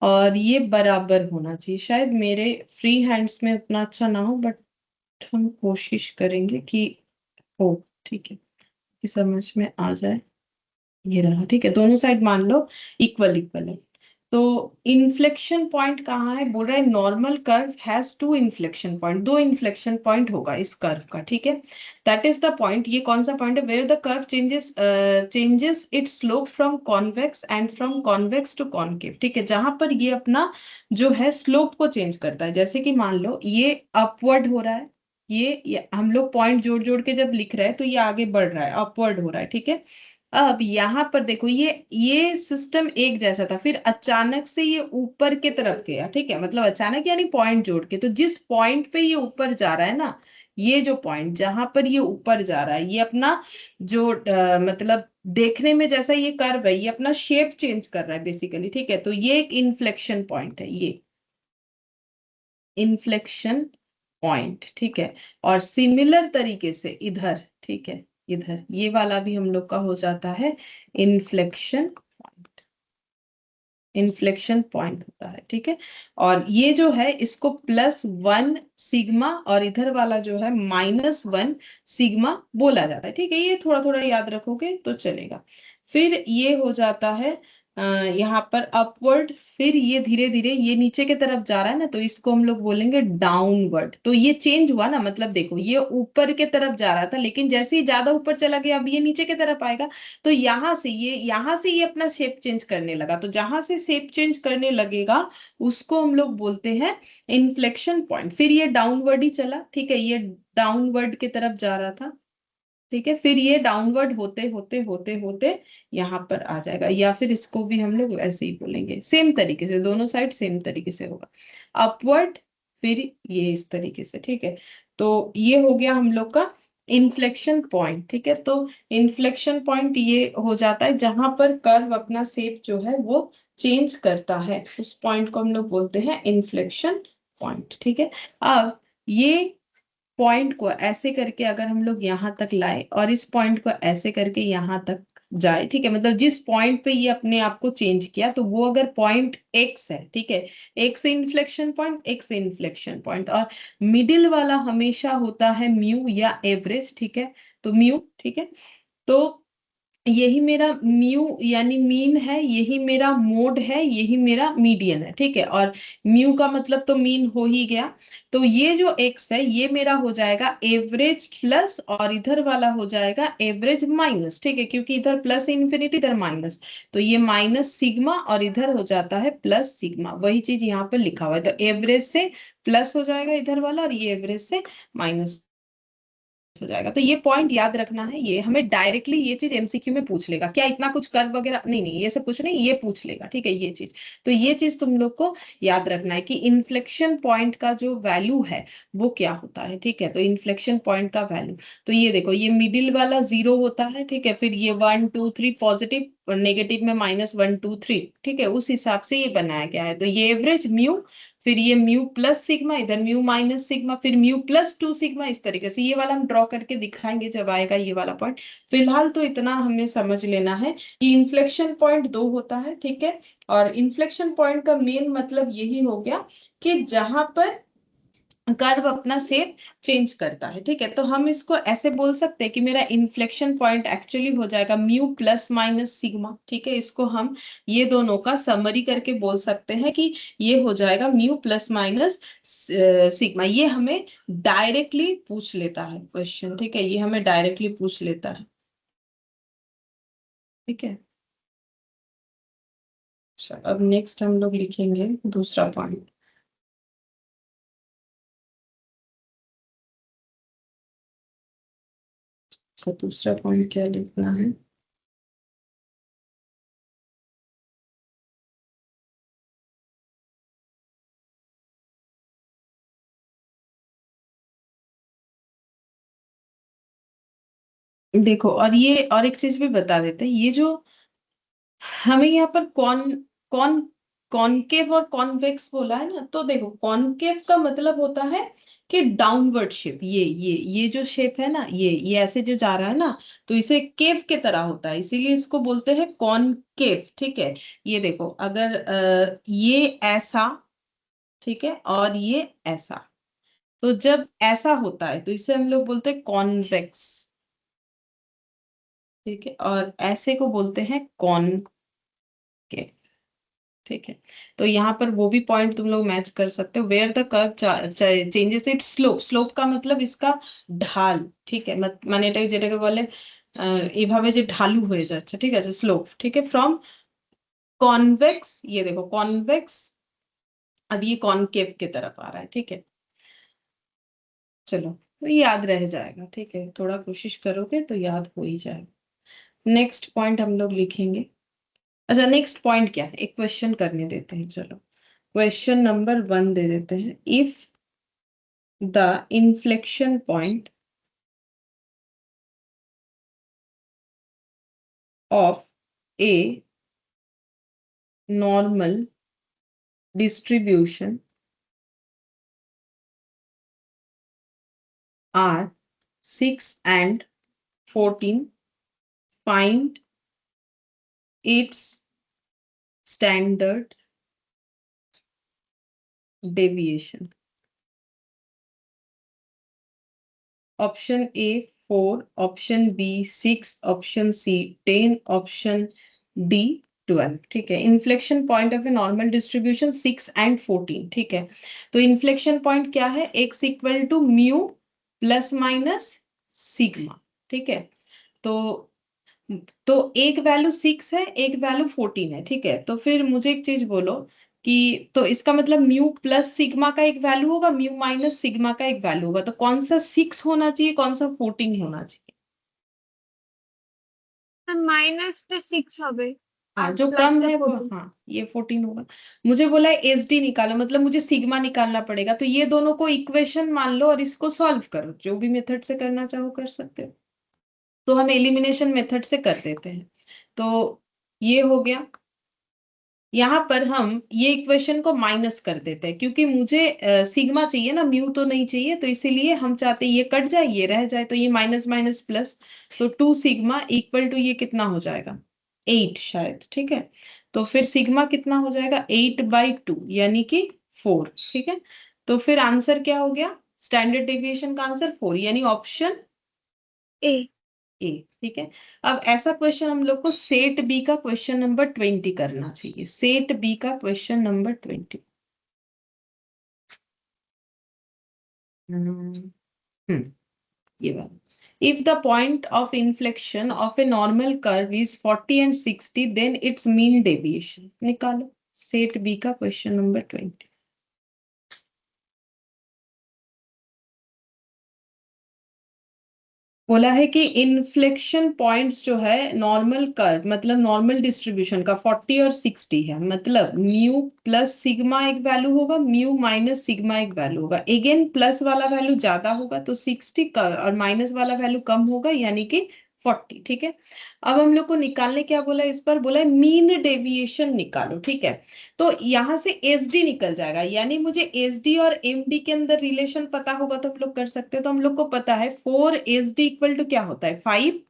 और ये बराबर होना चाहिए। शायद मेरे फ्री हैंड्स में उतना अच्छा ना हो, बट हम कोशिश करेंगे कि हो, ठीक है, कि समझ में आ जाए। ये रहा, ठीक है, दोनों साइड मान लो इक्वल इक्वल है। तो इन्फ्लेक्शन पॉइंट कहाँ है, बोल रहा है normal curve has two inflection point, दो इन्फ्लेक्शन पॉइंट होगा इस कर्व का, ठीक है। दैट इज द पॉइंट, ये कौन सा पॉइंट है, where the curve changes its slope from convex and from convex to concave, ठीक है, जहां पर ये अपना जो है स्लोप को चेंज करता है। जैसे कि मान लो ये अपवर्ड हो रहा है, ये हम लोग पॉइंट जोड़ जोड़ के जब लिख रहे हैं तो ये आगे बढ़ रहा है, अपवर्ड हो रहा है, ठीक है। अब यहाँ पर देखो, ये सिस्टम एक जैसा था, फिर अचानक से ये ऊपर की तरफ गया, ठीक है, मतलब अचानक यानी पॉइंट जोड़ के, तो जिस पॉइंट पे ये ऊपर जा रहा है ना, ये जो पॉइंट जहां पर ये ऊपर जा रहा है, ये अपना जो मतलब देखने में जैसा ये कर्व है, ये अपना शेप चेंज कर रहा है बेसिकली, ठीक है। तो ये एक इन्फ्लेक्शन पॉइंट है, ये इन्फ्लेक्शन पॉइंट, ठीक है। और सिमिलर तरीके से इधर, ठीक है, इधर ये वाला भी हम लोग का हो जाता है इन्फ्लेक्शन पॉइंट, इन्फ्लेक्शन पॉइंट होता है, ठीक है। और ये जो है इसको +1 सिग्मा और इधर वाला जो है -1 सिग्मा बोला जाता है, ठीक है। ये थोड़ा थोड़ा याद रखोगे तो चलेगा। फिर ये हो जाता है यहाँ पर अपवर्ड, फिर ये धीरे धीरे ये नीचे की तरफ जा रहा है ना, तो इसको हम लोग बोलेंगे डाउनवर्ड। तो ये चेंज हुआ ना, मतलब देखो ये ऊपर की तरफ जा रहा था, लेकिन जैसे ही ज्यादा ऊपर चला गया अब ये नीचे की तरफ आएगा। तो यहां से ये अपना शेप चेंज करने लगा, तो जहां से शेप चेंज करने लगेगा उसको हम लोग बोलते हैं इन्फ्लेक्शन पॉइंट। फिर ये डाउनवर्ड ही चला, ठीक है, ये डाउनवर्ड की तरफ जा रहा था, ठीक है, फिर ये डाउनवर्ड होते होते होते होते यहाँ पर आ जाएगा, या फिर इसको भी हम लोग ऐसे ही बोलेंगे, सेम तरीके से, दोनों साइड सेम तरीके से होगा, अपवर्ड, फिर ये इस तरीके से, ठीक है। तो ये हो गया हम लोग का इन्फ्लेक्शन पॉइंट, ठीक है। तो इन्फ्लेक्शन पॉइंट ये हो जाता है जहां पर कर्व अपना शेप जो है वो चेंज करता है, उस पॉइंट को हम लोग बोलते हैं इन्फ्लेक्शन पॉइंट, ठीक है। अब ये पॉइंट को ऐसे करके अगर हम लोग यहाँ तक लाए और इस पॉइंट को ऐसे करके यहाँ तक जाए, ठीक है, मतलब जिस पॉइंट पे ये अपने आप को चेंज किया, तो वो अगर पॉइंट एक्स है, ठीक है, एक्स से इन्फ्लेक्शन पॉइंट, एक्स से इन्फ्लेक्शन पॉइंट, और मिडिल वाला हमेशा होता है म्यू या एवरेज, ठीक है, तो म्यू, ठीक है। तो यही मेरा म्यू यानी मीन है, यही मेरा मोड है, यही मेरा मीडियन है, ठीक है। और म्यू का मतलब तो मीन हो ही गया। तो ये जो एक्स है ये मेरा हो जाएगा एवरेज प्लस, और इधर वाला हो जाएगा एवरेज माइनस, ठीक है, क्योंकि इधर प्लस इन्फिनिटी इधर माइनस, तो ये माइनस सिग्मा और इधर हो जाता है प्लस सिग्मा, वही चीज यहाँ पर लिखा हुआ है। तो एवरेज से प्लस हो जाएगा इधर वाला, और ये एवरेज से माइनस हो जाएगा। तो ये पॉइंट याद रखना है, ये हमें डायरेक्टली ये चीज एमसीक्यू में पूछ लेगा, क्या इतना कुछ कर्व वगैरह नहीं, नहीं ये सब कुछ नहीं, ये पूछ लेगा, ठीक है, ये चीज। तो ये चीज तुम लोग को याद रखना है कि इन्फ्लेक्शन पॉइंट का जो वैल्यू है वो क्या होता है, ठीक है। तो इन्फ्लेक्शन पॉइंट का वैल्यू, तो ये देखो ये मिडिल वाला 0 होता है, ठीक है, फिर ये 1 2 3 पॉजिटिव और नेगेटिव में -1 2 3, ठीक है, उस हिसाब से ये बनाया गया है। तो ये एवरेज म्यू, फिर ये म्यू प्लस सिग्मा, इधर म्यू माइनस सिग्मा, फिर म्यू +2 सिग्मा, इस तरीके से ये वाला हम ड्रॉ करके दिखाएंगे जब आएगा ये वाला पॉइंट। फिलहाल तो इतना हमें समझ लेना है कि इन्फ्लेक्शन पॉइंट दो होता है, ठीक है। और इन्फ्लेक्शन पॉइंट का मेन मतलब यही हो गया कि जहां पर कर्व अपना शेप चेंज करता है, ठीक है। तो हम इसको ऐसे बोल सकते हैं कि मेरा इन्फ्लेक्शन पॉइंट एक्चुअली हो जाएगा म्यू प्लस माइनस सिग्मा, ठीक है। इसको हम ये दोनों का समरी करके बोल सकते हैं कि ये हो जाएगा म्यू प्लस माइनस सिग्मा। ये हमें डायरेक्टली पूछ लेता है क्वेश्चन, ठीक है, ये हमें डायरेक्टली पूछ लेता है, ठीक है। अच्छा, अब नेक्स्ट हम लोग लिखेंगे दूसरा पॉइंट। अच्छा, दूसरा पॉइंट क्या लिखना है, देखो, और ये और एक चीज भी बता देते हैं, ये जो हमें यहाँ पर कौन कौन कॉनकेव और कॉन्वेक्स बोला है ना, तो देखो कॉनकेव का मतलब होता है कि डाउनवर्ड शेप, ये जो शेप है ना, ये ऐसे जो जा रहा है ना, तो इसे केव के तरह होता है, इसीलिए इसको बोलते हैं कॉनकेव। ठीक है, ये देखो अगर ये ऐसा, ठीक है, और ये ऐसा, तो जब ऐसा होता है तो इसे हम लोग बोलते हैं कॉन्वेक्स। ठीक है, और ऐसे को बोलते हैं कॉनकेव। ठीक है, तो यहाँ पर वो भी पॉइंट तुम लोग मैच कर सकते हो, where the curve changes its slope. Slope का मतलब इसका ढाल। ठीक है, মানে এটা যেটাকে বলে এইভাবে যে ঢালু হয়ে যাচ্ছে, ঠিক আছে, স্লোप। ठीक है, फ्रॉम कॉन्वेक्स, ये देखो कॉन्वेक्स, अब ये कॉनकेव की तरफ आ रहा है। ठीक है, चलो तो ये याद रह जाएगा। ठीक है, थोड़ा कोशिश करोगे तो याद हो ही जाएगा। नेक्स्ट पॉइंट हम लोग लिखेंगे। अच्छा, नेक्स्ट पॉइंट क्या है, एक क्वेश्चन करने देते हैं, चलो क्वेश्चन नंबर 1 दे देते हैं। If the inflection point of a normal distribution are 6 and 14, find its standard deviation। Option A 4, option B 6, option C 10, option D 12। ठीक है, inflection point of a normal distribution 6 and 14। ठीक है, तो inflection point क्या है, x equal to mu plus minus sigma. ठीक है, तो एक वैल्यू 6 है, एक वैल्यू 14 है। ठीक है, तो फिर मुझे एक चीज बोलो कि तो इसका मतलब म्यू प्लस सिग्मा का एक वैल्यू होगा, म्यू माइनस सिग्मा का एक वैल्यू होगा, तो कौन सा 6 होना चाहिए, कौन सा 14 होना चाहिए? -6 হবে हाँ, আর जो कम প্লাসটা है वो, 14। हाँ ये 14 होगा। मुझे बोला है एस डी निकालो, मतलब मुझे सिग्मा निकालना पड़ेगा, तो ये दोनों को इक्वेशन मान लो और इसको सॉल्व करो, जो भी मेथड से करना चाहो कर सकते हो। तो हम एलिमिनेशन मेथड से कर देते हैं, तो ये हो गया। यहाँ पर हम ये इक्वेशन को माइनस कर देते हैं, क्योंकि मुझे सिग्मा चाहिए ना, म्यू तो नहीं चाहिए, तो इसीलिए हम चाहते हैं ये कट जाए ये रह जाए, तो ये माइनस माइनस प्लस, तो 2 सिग्मा इक्वल टू ये कितना हो जाएगा, 8 शायद। ठीक है, तो फिर सिग्मा कितना हो जाएगा, 8/2 यानी कि 4। ठीक है, तो फिर आंसर क्या हो गया, स्टैंडर्ड डेविएशन का आंसर 4, यानी ऑप्शन ए। ए। ठीक है, अब ऐसा क्वेश्चन हम लोग को सेट बी का क्वेश्चन नंबर 20 करना चाहिए। सेट बी का क्वेश्चन नंबर 20। ये वाला, if the point of inflection of a normal curve is 40 and 60 then its mean deviation निकालो। सेट बी का क्वेश्चन नंबर 20। बोला है कि इन्फ्लेक्शन पॉइंट्स जो है नॉर्मल कर्व, मतलब नॉर्मल डिस्ट्रीब्यूशन का 40 और 60 है, मतलब म्यू प्लस सिग्मा एक वैल्यू होगा, म्यू माइनस सिग्मा एक वैल्यू होगा। अगेन प्लस वाला वैल्यू ज्यादा होगा तो 60 का, और माइनस वाला वैल्यू कम होगा यानी कि 40। ठीक है, अब हम लोग को निकालने क्या बोला है, इस पर बोला है मीन डेविएशन निकालो। ठीक है, तो यहाँ से एस डी निकल जाएगा, यानी मुझे एस डी और एम डी के अंदर रिलेशन पता होगा तो हम लोग कर सकते हैं। तो हम लोग को पता है 4 एस डी इक्वल टू क्या होता है, 5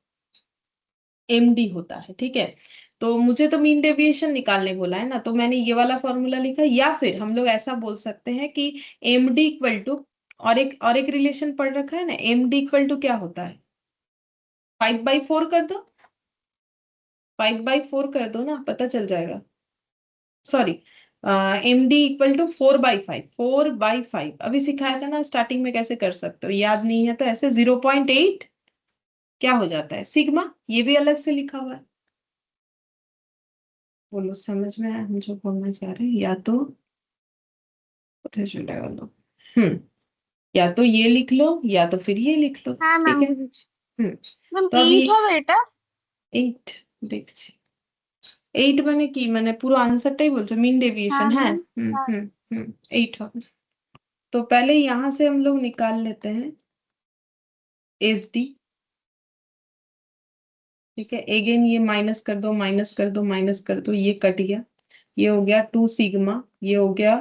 एम डी होता है। ठीक है, तो मुझे तो मीन डेविएशन निकालने बोला है ना, तो मैंने ये वाला फॉर्मूला लिखा, या फिर हम लोग ऐसा बोल सकते हैं कि एम डी इक्वल टू, और एक रिलेशन पढ़ रखा है ना, एम डी इक्वल टू क्या होता है, 5/4 कर दो, 5/4 कर दो ना, पता चल जाएगा। Sorry, M D equal to 4/5, 4/5 अभी सिखाया था ना स्टार्टिंग में, कैसे कर सकते हो, याद नहीं है तो ऐसे 0.8 क्या हो जाता है सिग्मा, ये भी अलग से लिखा हुआ है। बोलो समझ में आया हम जो बोलना चाह रहे हैं, या तो पता चलेगा लो। हम्म, या तो ये लिख लो या तो फिर ये लिख लो। হ্যাঁ ম্যাম ठीक है, বুঝেছি। हम्म, ম্যাম तो अब 8 ये হবে এটা? 8 দেখছি, 8 মানে কি, মানে পুরো आंसरটাই বলছো, মিন হ্যাঁ ডেভিয়েशन है। ম্যাম। হ্যাঁ। 8 হবে। तो पहले यहां से हम लोग निकाल लेते हैं एस डी। ठीक है, अगेन ये माइनस कर दो, माइनस कर दो, माइनस कर दो, ये कट गया। ये हो गया 2 सिग्मा, ये हो गया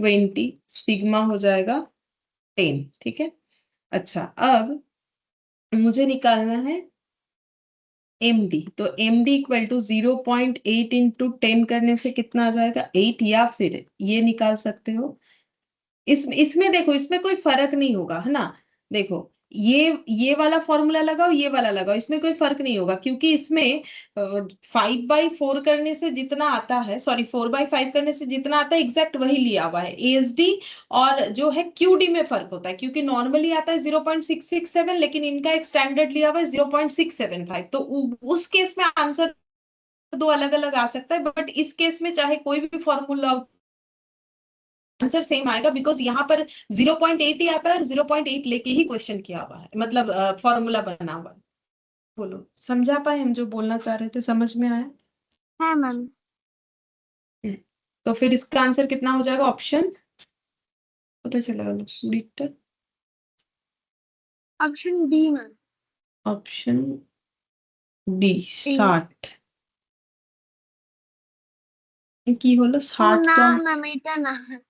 20, सिग्मा हो जाएगा 10। ठीक है, अच्छा अब मुझे निकालना है एमडी। तो एमडी इक्वल टू 0.8 इंटू 10 करने से कितना आ जाएगा 8, या फिर ये निकाल सकते हो, इसमें देखो इसमें कोई फर्क नहीं होगा है ना। देखो ये वाला फॉर्मूला लगाओ, ये वाला लगाओ, इसमें कोई फर्क नहीं होगा, क्योंकि इसमें 5/4 करने से जितना आता है, सॉरी 4/5 करने से जितना आता है एग्जैक्ट वही लिया हुआ है। एएसडी और जो है क्यूडी में फर्क होता है, क्योंकि नॉर्मली आता है 0.667, लेकिन इनका एक स्टैंडर्ड लिया हुआ है 0.675। तो उस केस में आंसर दो अलग अलग आ सकता है, बट इस केस में चाहे कोई भी फॉर्मूला, आंसर सेम आएगा, बिकॉज यहाँ पर 0.8 ही आता है और 0.8 लेके ही क्वेश्चन किया हुआ है, मतलब फॉर्मूला बना हुआ है। बोलो, समझा पाए हम जो बोलना चाह रहे थे, समझ में आया? है मैम। तो फिर इसका आंसर कितना हो जाएगा, ऑप्शन पता चलेगा litre. Option D ma'am. Option D, 60 की হলো ও 60। না তো ম্যাম, এটা না।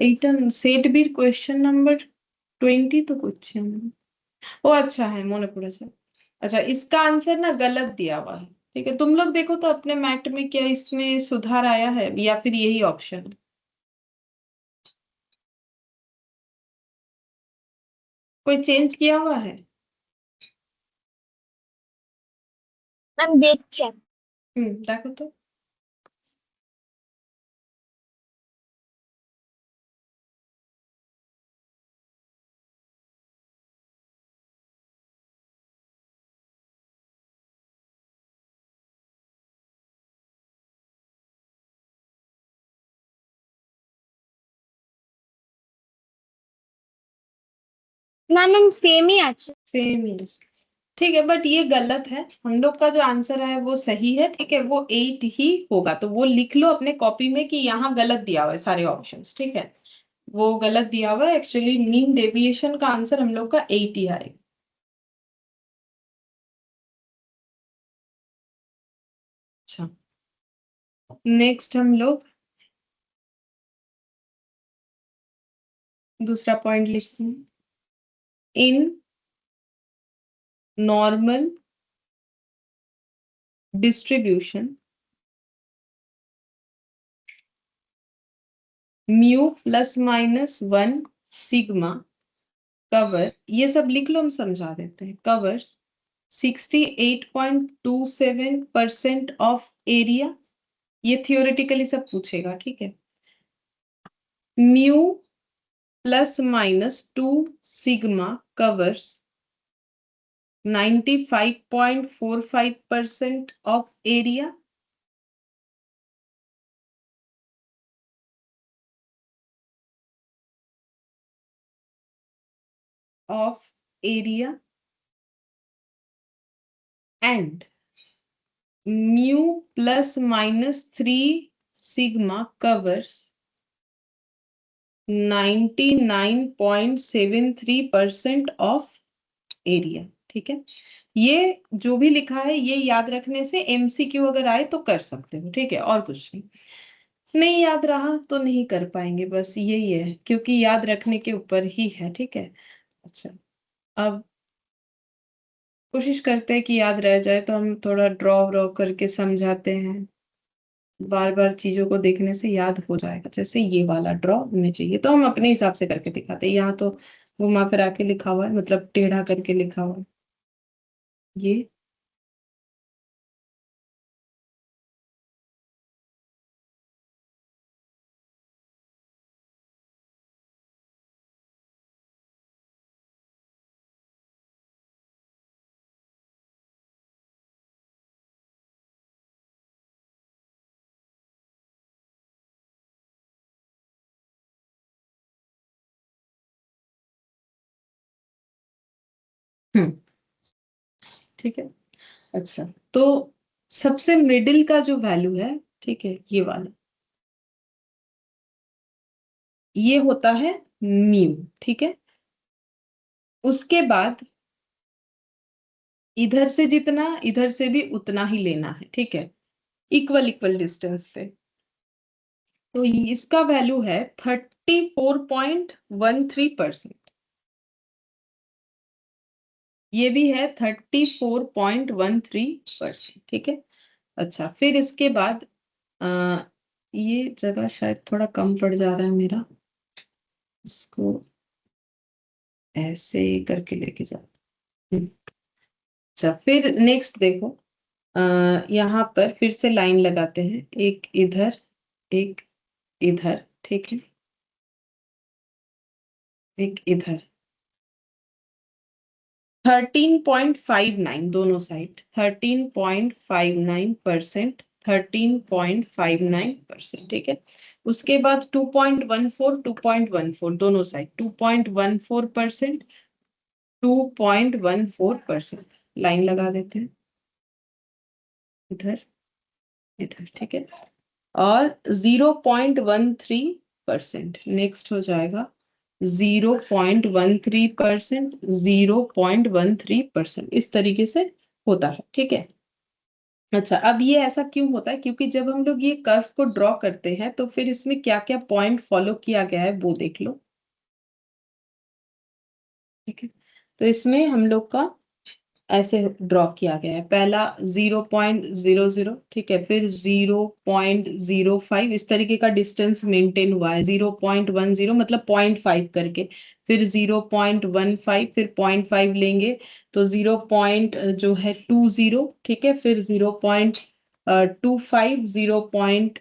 এইটা সেট বির কোয়েশ্চেন নাম্বার 20 তো করছি আমরা। ओ अच्छा है, मोने पड़ेছে। अच्छा, इसका आंसर ना गलत दिया हुआ है। ठीक है, तुम लोग देखो तो अपने मैट में क्या इसमें सुधार आया है, या फिर यही ऑप्शन है, कोई चेंज किया हुआ है? ম্যাম দেখছেন। देखो तो। না ম্যাম, সেমই আছে। सेम ही है। ठीक है, बट ये गलत है। हम लोग का जो आंसर है वो सही है, ठीक है, वो 8 ही होगा। तो वो लिख लो अपने कॉपी में कि यहाँ गलत दिया हुआ है सारे ऑप्शंस। ठीक है, वो गलत दिया हुआ है, एक्चुअली मीन डेविएशन का आंसर हम लोग का 8 ही आएगा। अच्छा, नेक्स्ट हम लोग दूसरा पॉइंट लिखते हैं। In normal distribution mu plus minus 1 sigma cover, ये सब लिख लो, हम समझा देते हैं। कवर्स 68.27% ऑफ एरिया, ये थियोरेटिकली सब पूछेगा। ठीक है, mu plus minus 2 sigma covers 95.45% of area, of area and mu plus minus 3 sigma covers 99.73% of area. ठीक है, ये जो भी लिखा है ये याद रखने से एमसीक्यू अगर आए तो कर सकते हो। ठीक है, और कुछ नहीं। नहीं याद रहा तो नहीं कर पाएंगे, बस यही है, क्योंकि याद रखने के ऊपर ही है। ठीक है, अच्छा अब कोशिश करते हैं कि याद रह जाए, तो हम थोड़ा ड्रॉ व्रॉ करके समझाते हैं। बार बार चीजों को देखने से याद हो जाएगा। जैसे ये वाला ड्रॉ होने चाहिए, तो हम अपने हिसाब से करके दिखाते हैं। यहाँ तो घुमा फिरा के लिखा हुआ है, मतलब टेढ़ा करके लिखा हुआ है ये। हम्म, ठीक है, अच्छा तो सबसे मिडिल का जो वैल्यू है, ठीक है, ये वाला, ये होता है म्यू। ठीक है, उसके बाद इधर से जितना, इधर से भी उतना ही लेना है। ठीक है, इक्वल इक्वल डिस्टेंस पे। तो इसका वैल्यू है 34.13%। ये भी है 34.13%, ठीक है। अच्छा, फिर इसके बाद ये जगह शायद थोड़ा कम पड़ जा रहा है मेरा, इसको ऐसे करके लेके जाओ। अच्छा, फिर नेक्स्ट देखो, यहाँ पर फिर से लाइन लगाते हैं, एक इधर एक इधर, ठीक है, एक इधर। 13.59 दोनों साइड, 13.59%, 13.59%, ठीक है। उसके बाद 2.14, 2.14 दोनों साइड, 2.14%, 2.14%। लाइन लगा देते हैं इधर इधर, ठीक है। और 0.13%, नेक्स्ट हो जाएगा 0.13%, 0.13%, इस तरीके से होता है, ठीक है। अच्छा, अब ये ऐसा क्यों होता है, क्योंकि जब हम लोग ये कर्व को ड्रॉ करते हैं तो फिर इसमें क्या क्या पॉइंट फॉलो किया गया है वो देख लो, ठीक है। तो इसमें हम लोग का ऐसे ड्रॉ किया गया है, पहला 0.00, ठीक है, फिर 0.05, इस तरीके का डिस्टेंस मेंटेन हुआ है, 0.10 मतलब 0.5 करके, फिर 0.15, फिर 0.5 लेंगे तो 0. जो है 20, ठीक है, फिर 0.25, 0.30,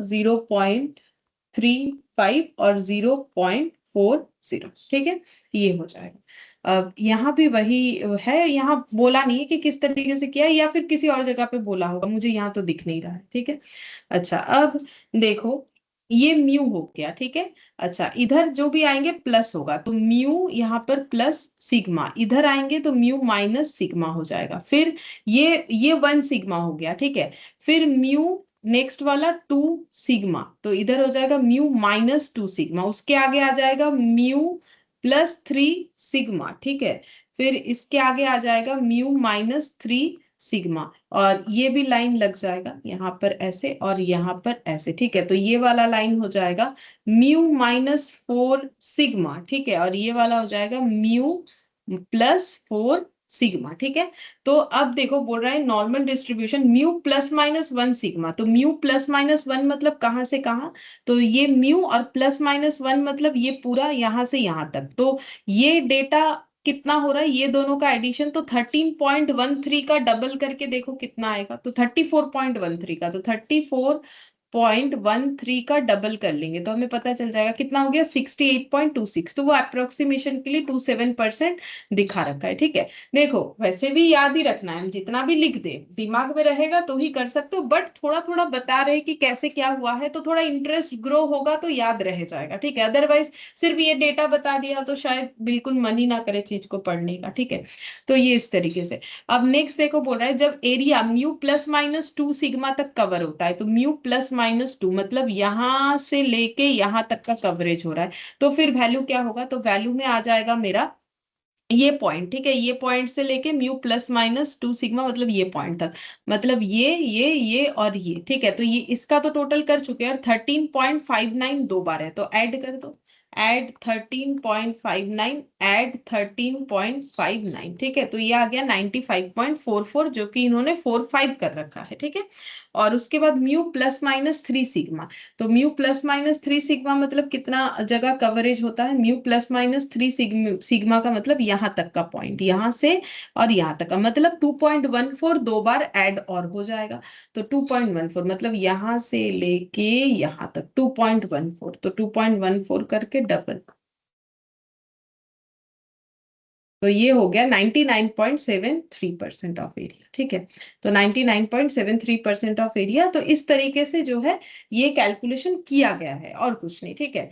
0.35 और 0.40, ठीक है, ये हो जाएगा। अब यहाँ भी वही है, यहाँ बोला नहीं है कि किस तरीके से किया है, या फिर किसी और जगह पे बोला होगा, मुझे यहाँ तो दिख नहीं रहा है, ठीक है। अच्छा, अब देखो, ये म्यू हो गया, ठीक है। अच्छा, इधर जो भी आएंगे प्लस होगा, तो म्यू यहाँ पर प्लस सिग्मा, इधर आएंगे तो म्यू माइनस सिग्मा हो जाएगा, फिर ये 1 सिग्मा हो गया, ठीक है। फिर म्यू नेक्स्ट वाला 2 सिग्मा, तो इधर हो जाएगा म्यू -2 सिग्मा, उसके आगे आ जाएगा म्यू +3 सिग्मा, ठीक है। फिर इसके आगे आ जाएगा म्यू -3 सिग्मा, और ये भी लाइन लग जाएगा यहाँ पर ऐसे और यहाँ पर ऐसे, ठीक है। तो ये वाला लाइन हो जाएगा म्यू -4 सिग्मा, ठीक है, और ये वाला हो जाएगा म्यू +4 सिग्मा, ठीक है। तो अब देखो, बोल रहा है नॉर्मल डिस्ट्रीब्यूशन म्यू +-1 सिग्मा, तो म्यू +-1 मतलब कहाँ से कहाँ, तो ये म्यू और +-1 मतलब ये पूरा यहाँ से यहाँ तक, तो ये डेटा कितना हो रहा है, ये दोनों का एडिशन, तो 13.13 का डबल करके देखो कितना आएगा, तो 34.13 का, तो 34.13 का डबल कर लेंगे तो हमें पता चल जाएगा कितना हो गया, 68.26, तो वो अप्रोक्सीमेशन के लिए 27% दिखा रखा है, ठीक है। देखो, वैसे भी याद ही रखना है, हम जितना भी लिख दे दिमाग में रहेगा तो ही कर सकते हो, बट थोड़ा थोड़ा बता रहे कि कैसे क्या हुआ है, तो थोड़ा इंटरेस्ट ग्रो होगा तो याद रह जाएगा, ठीक है। अदरवाइज सिर्फ ये डेटा बता दिया तो शायद बिल्कुल मन ही ना करे चीज को पढ़ने का, ठीक है। तो ये इस तरीके से। अब नेक्स्ट देखो, बोल रहा है जब एरिया म्यू +-2 सिग्मा तक कवर होता है, तो म्यू +-2 मतलब यहां से लेके यहां तक का कवरेज हो रहा है, तो फिर वैल्यू क्या होगा, तो वैल्यू में आ जाएगा मेरा ये पॉइंट, ठीक है, ये पॉइंट से लेके म्यू +-2 सिग्मा मतलब ये पॉइंट तक, मतलब ये और ये, ठीक है। तो ये इसका तो टोटल कर चुके हैं, और 13.59 दो बार है, तो ऐड कर दो, ऐड 13.59, ऐड 13.59, ठीक है। तो ये आ गया 95.44, जो कि इन्होंने 45 कर रखा है, ठीक है। और उसके बाद म्यू +-3 सिग्मा, तो म्यू +-3 सिग्मा मतलब कितना जगह कवरेज होता है, म्यू +-3 सिग्मा का मतलब यहाँ तक का पॉइंट, यहाँ से और यहाँ तक का मतलब 2.14 दो बार ऐड और हो जाएगा, तो 2.14 मतलब यहाँ से लेके यहाँ तक 2.14, तो 2.14 करके डबल, तो ये हो गया 99.73% ऑफ एरिया, ठीक है। तो 99.73% ऑफ एरिया, तो इस तरीके से जो है ये कैलकुलेशन किया गया है, और कुछ नहीं, ठीक है।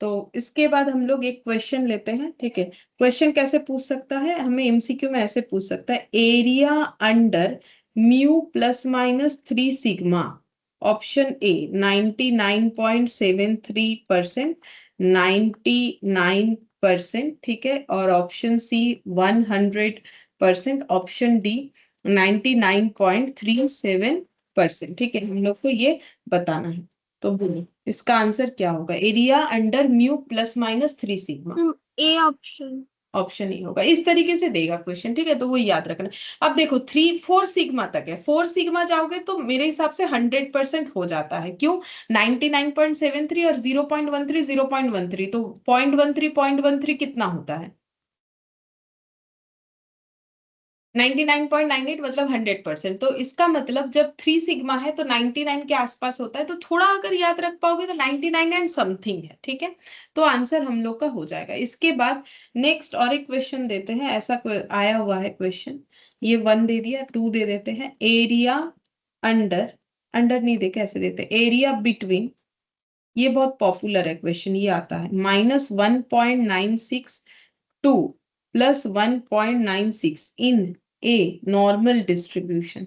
तो इसके बाद हम लोग एक क्वेश्चन लेते हैं, ठीक है। क्वेश्चन कैसे पूछ सकता है, हमें एमसीक्यू में ऐसे पूछ सकता है, area under mu +-3 sigma, option A 99.73%, 99%, ठीक है, और ऑप्शन सी 100%, ऑप्शन डी 99.37%। ठीक है, हम लोग को ये बताना है। तो बोलो इसका आंसर क्या होगा? Area under mu plus minus 3 sigma. A option. Option ही होगा, इस तरीके से देगा क्वेश्चन। ठीक है, तो वो याद रखना। अब देखो 4 सिग्मा तक है, 4 सिग्मा जाओगे तो मेरे हिसाब से 100% हो जाता है। क्यों? 99.73 और 0.13 0.13, तो 0.13 कितना होता है? 99.98 मतलब 100%। तो इसका मतलब जब 3 सिग्मा है तो 99 के आसपास होता है। तो थोड़ा अगर याद रख पाओगे तो 99 एंड समथिंग है। ठीक है, तो आंसर हम लोग का हो जाएगा। इसके बाद नेक्स्ट और एक क्वेश्चन देते हैं। ऐसा आया हुआ है क्वेश्चन, ये 1 दे दिया, 2 दे देते हैं। एरिया अंडर, अंडर नहीं दे कैसे देते, एरिया बिटवीन, ये बहुत पॉपुलर है क्वेश्चन, ये आता है -1.962 plus 1.96 in a normal distribution,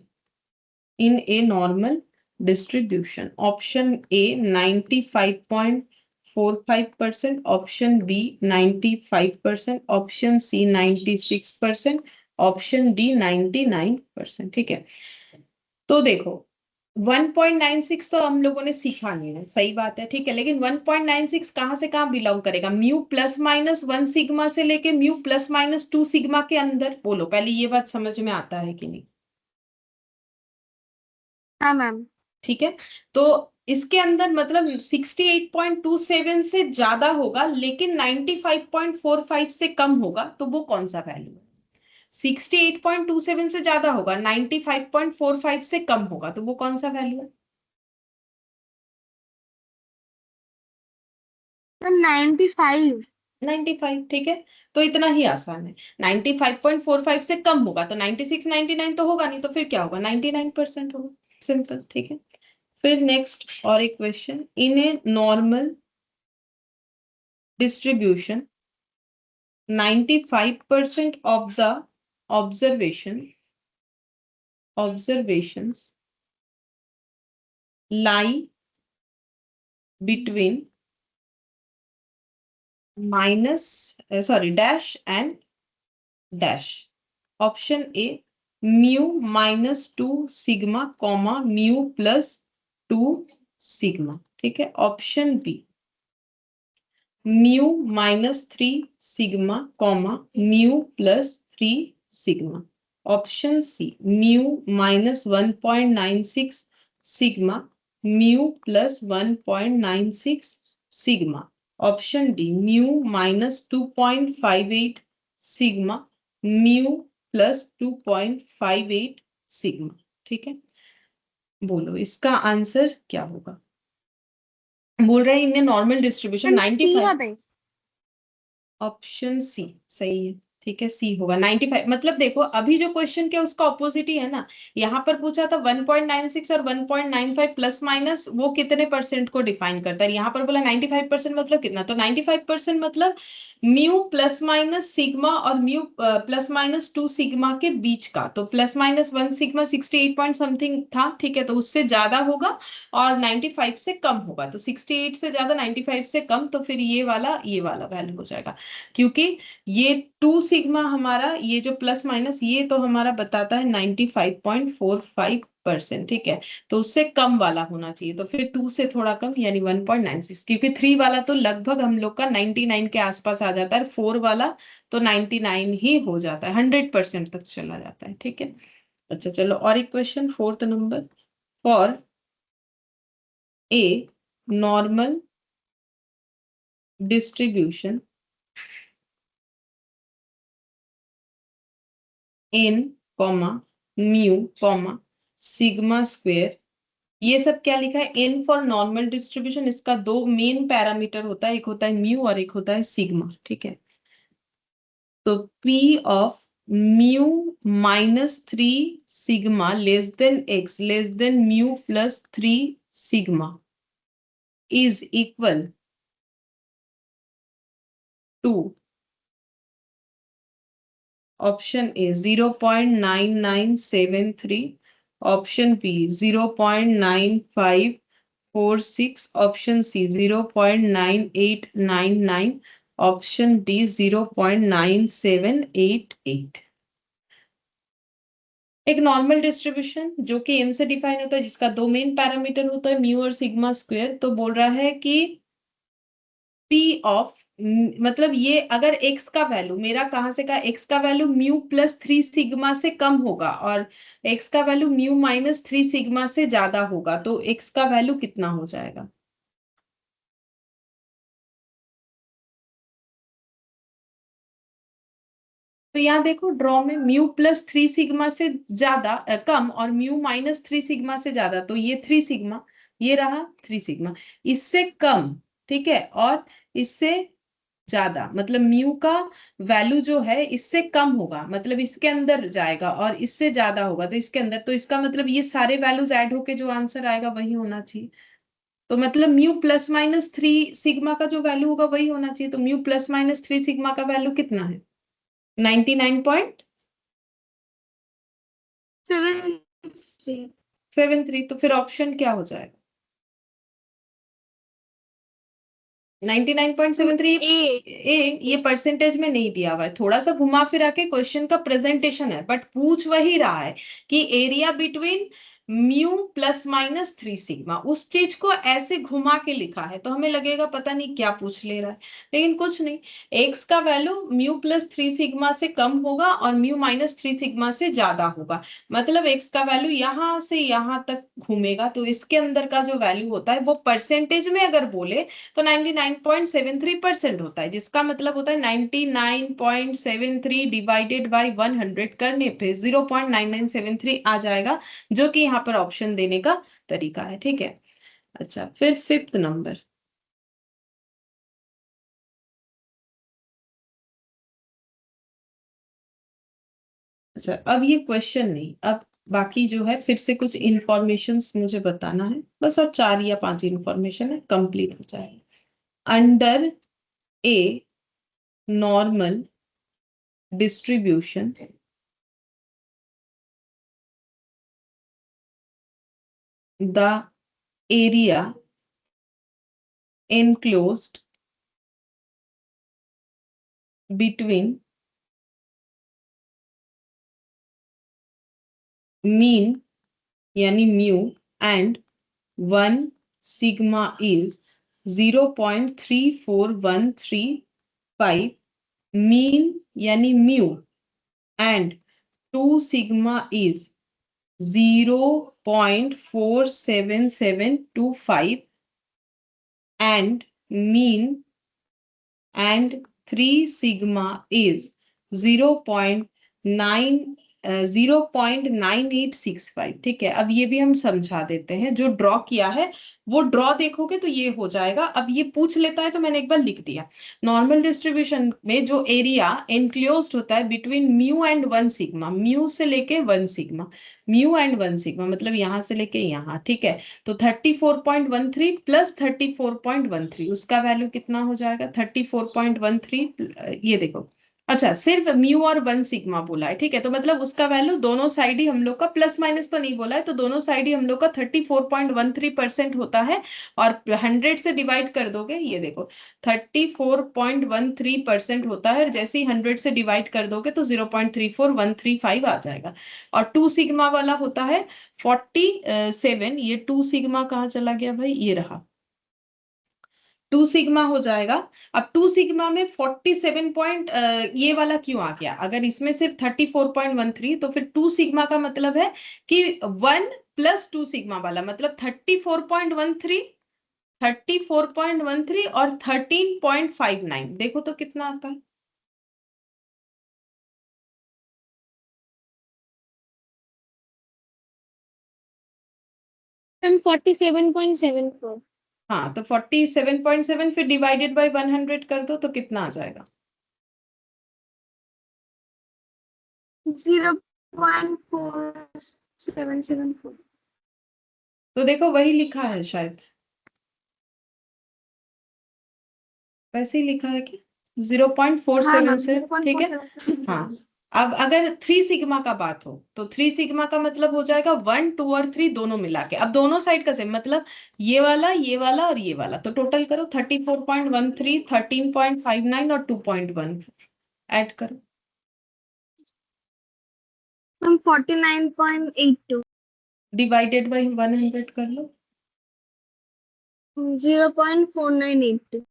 in a normal distribution. Option A 95.45%, option B 95%, option C 96%, option D 99%। ठीक है, तो देखो 1.96 तो हम लोगों ने सीखा नहीं है, सही बात है। ठीक है, लेकिन 1.96 कहाँ से कहाँ बिलोंग करेगा? म्यू प्लस माइनस 1 सिग्मा से लेके म्यू प्लस माइनस 2 सिग्मा के अंदर। बोलो पहले ये बात समझ में आता है कि नहीं? हाँ मैम। ठीक है, तो इसके अंदर मतलब 68.27 से ज्यादा होगा लेकिन 95.45 से कम होगा, तो वो कौन सा वैल्यू है? 68.27 से ज्यादा होगा, 95.45 से कम होगा, तो वो कौन सा वैल्यू है? 95। 95। ठीक है, तो इतना ही आसान है। 95.45 से कम होगा तो 96 99 तो होगा नहीं, तो फिर क्या होगा? 99% होगा। सिंपल। ठीक है, फिर नेक्स्ट और एक question. In a normal distribution 95% of the observations lie between dash and dash. Option A mu -2 sigma comma mu plus 2 sigma। ठीक है, option B mu -3 sigma comma mu plus 3 sigma. Option C mu -1.96 sigma mu plus 1.96 sigma. Option D mu -2.58 sigma mu plus 2.58 sigma. ठीक है, बोलो इसका answer क्या होगा? बोल रहे हैं इनमें नॉर्मल डिस्ट्रीब्यूशन मैम सी 95। है भाई। ऑप्शन सी सही है। ठीक है, सी होगा 95। मतलब देखो अभी जो क्वेश्चन के उसका ऑपोजिट ही है ना। यहाँ पर पूछा था 1.96 और 1.95 प्लस माइनस वो कितने परसेंट को डिफाइन करता है, यहाँ पर बोला 95% मतलब कितना, तो 95% मतलब म्यू प्लस माइनस सिग्मा और म्यू प्लस माइनस 2 सिग्मा के बीच का। तो plus minus 1 sigma 68 point something था। ठीक है, तो उससे ज्यादा होगा और 95 से कम होगा। तो 68 से ज्यादा 95 से कम, तो फिर ये वाला वैल्यू हो जाएगा। क्योंकि ये 2 सिग्मा हमारा, ये जो प्लस माइनस ये तो हमारा बताता है 95.45%। ठीक है, तो उससे कम वाला होना चाहिए, तो फिर 2 से थोड़ा कम यानी 1.96। क्योंकि 3 वाला तो लगभग हम लोग का 99 के आसपास आ जाता है, 4 वाला तो 99 ही हो जाता है, 100% तक चला जाता है। ठीक है, अच्छा चलो और एक question 4th number. For a normal distribution n comma mu comma sigma square, ये सब क्या लिखा है? n फॉर नॉर्मल डिस्ट्रीब्यूशन, इसका दो मेन पैरामीटर होता है, एक होता है म्यू और एक होता है सिग्मा। ठीक है, तो p of mu -3 sigma less than x less than mu plus 3 sigma is equal to option A 0.9973, option B 0.9546, option C 0.9899, option D 0.9788। एक नॉर्मल डिस्ट्रीब्यूशन जो कि n से डिफाइन होता है, जिसका दो मेन पैरामीटर होता है म्यू और सिग्मा स्क्वायर। तो बोल रहा है कि P ऑफ, मतलब ये अगर x का वैल्यू, मेरा कहाँ से का x का वैल्यू म्यू प्लस 3 सिग्मा से कम होगा और x का वैल्यू म्यू माइनस 3 सिग्मा से ज्यादा होगा, तो x का वैल्यू कितना हो जाएगा? तो यहाँ देखो ड्रॉ में म्यू प्लस 3 सिग्मा से ज्यादा कम और म्यू माइनस 3 सिग्मा से ज्यादा, तो ये 3 सिग्मा, ये रहा 3 सिग्मा, इससे कम, ठीक है, और इससे ज्यादा, मतलब म्यू का वैल्यू जो है इससे कम होगा, मतलब इसके अंदर जाएगा, और इससे ज्यादा होगा तो इसके अंदर, तो इसका मतलब ये सारे वैल्यूज ऐड होके जो आंसर आएगा वही होना चाहिए। तो मतलब म्यू प्लस माइनस 3 सिग्मा का जो वैल्यू होगा वही होना चाहिए। तो म्यू प्लस माइनस 3 सिग्मा का वैल्यू कितना है? 7 99.73। तो फिर ऑप्शन क्या हो जाएगा? 99.73। ए। ये परसेंटेज में नहीं दिया हुआ है, थोड़ा सा घुमा फिरा के क्वेश्चन का प्रेजेंटेशन है, बट पूछ वही रहा है कि area between mu plus minus 3 sigma, उस चीज को ऐसे घुमा के लिखा है तो हमें लगेगा पता नहीं क्या पूछ ले रहा है, लेकिन कुछ नहीं। एक्स का वैल्यू म्यू प्लस 3 सिग्मा से कम होगा और म्यू माइनस 3 सिग्मा से ज्यादा होगा, मतलब एक्स का वैल्यू यहां से यहां तक घूमेगा, तो इसके अंदर का जो वैल्यू होता है वो परसेंटेज में अगर बोले तो 99.73% होता है, जिसका मतलब होता है 99.73 डिवाइडेड बाय 100 करने पे 0.9973 आ जाएगा, जो कि यहाँ पर ऑप्शन देने का तरीका है, ठीक है। अच्छा, फिर फिफ्थ नंबर। अच्छा, अब ये क्वेश्चन नहीं, अब बाकी जो है फिर से कुछ इंफॉर्मेशंस मुझे बताना है बस, और 4 या 5 इंफॉर्मेशन है, कंप्लीट हो जाएगा। Under a normal distribution, the area enclosed between mean यानी mu and 1 sigma is 0.3415, mean यानी mu and 2 sigma is 0.47725, and mean and 3 sigma is 0.9865, ठीक है। अब ये भी हम समझा देते हैं, जो ड्रॉ किया है वो ड्रॉ देखोगे तो ये हो जाएगा। अब ये पूछ लेता है तो मैंने एक बार लिख दिया। नॉर्मल डिस्ट्रीब्यूशन में जो एरिया एनक्लोज्ड होता है between mu and 1 sigma, mu से लेके 1 सिग्मा, म्यू एंड 1 सिग्मा मतलब यहां से लेके यहां, ठीक है। तो 34.13 प्लस 34.13, उसका वैल्यू कितना हो जाएगा? 34.13, ये देखो, अच्छा सिर्फ म्यू और 1 सिग्मा बोला है, ठीक है, तो मतलब उसका वैल्यू दोनों साइड ही हम लोग का, प्लस माइनस तो नहीं बोला है, तो दोनों साइड ही हम लोग का 34.13% होता है। और 100 से डिवाइड कर दोगे, ये देखो 34.13% होता है, और जैसे ही 100 से डिवाइड कर दोगे तो 0.34135 आ जाएगा। और 2 सिग्मा वाला होता है 47, ये 2 सिग्मा कहाँ चला गया भाई, ये रहा 2 सिग्मा हो जाएगा। अब 2 सिग्मा में 47 पॉइंट ये वाला क्यों आ गया? अगर इसमें सिर्फ 34.13, तो फिर 2 सिग्मा का मतलब है कि 1 प्लस 2 सिग्मा वाला, मतलब 34.13, 34.13 और 13.59, देखो तो कितना आता है। 47.74। हाँ, तो 47.7 फिर डिवाइडेड बाय 100 कर दो तो कितना आ जाएगा? 0.4774। तो देखो वही लिखा है शायद, वैसे ही लिखा है कि हाँ 0.47 मैम, से, जीरो पॉइंट ठीक फोर है। सेवन सेवन हाँ, अब अगर 3 सिग्मा का बात हो तो 3 सिग्मा का मतलब हो जाएगा 1 2 और 3 दोनों मिला के, अब दोनों साइड का सेम, मतलब ये वाला और ये वाला, तो टोटल करो 34.13, 13.59 और 2.1 ऐड करो। मैम 49.82। डिवाइडेड बाई 100 कर लो। 0.4982।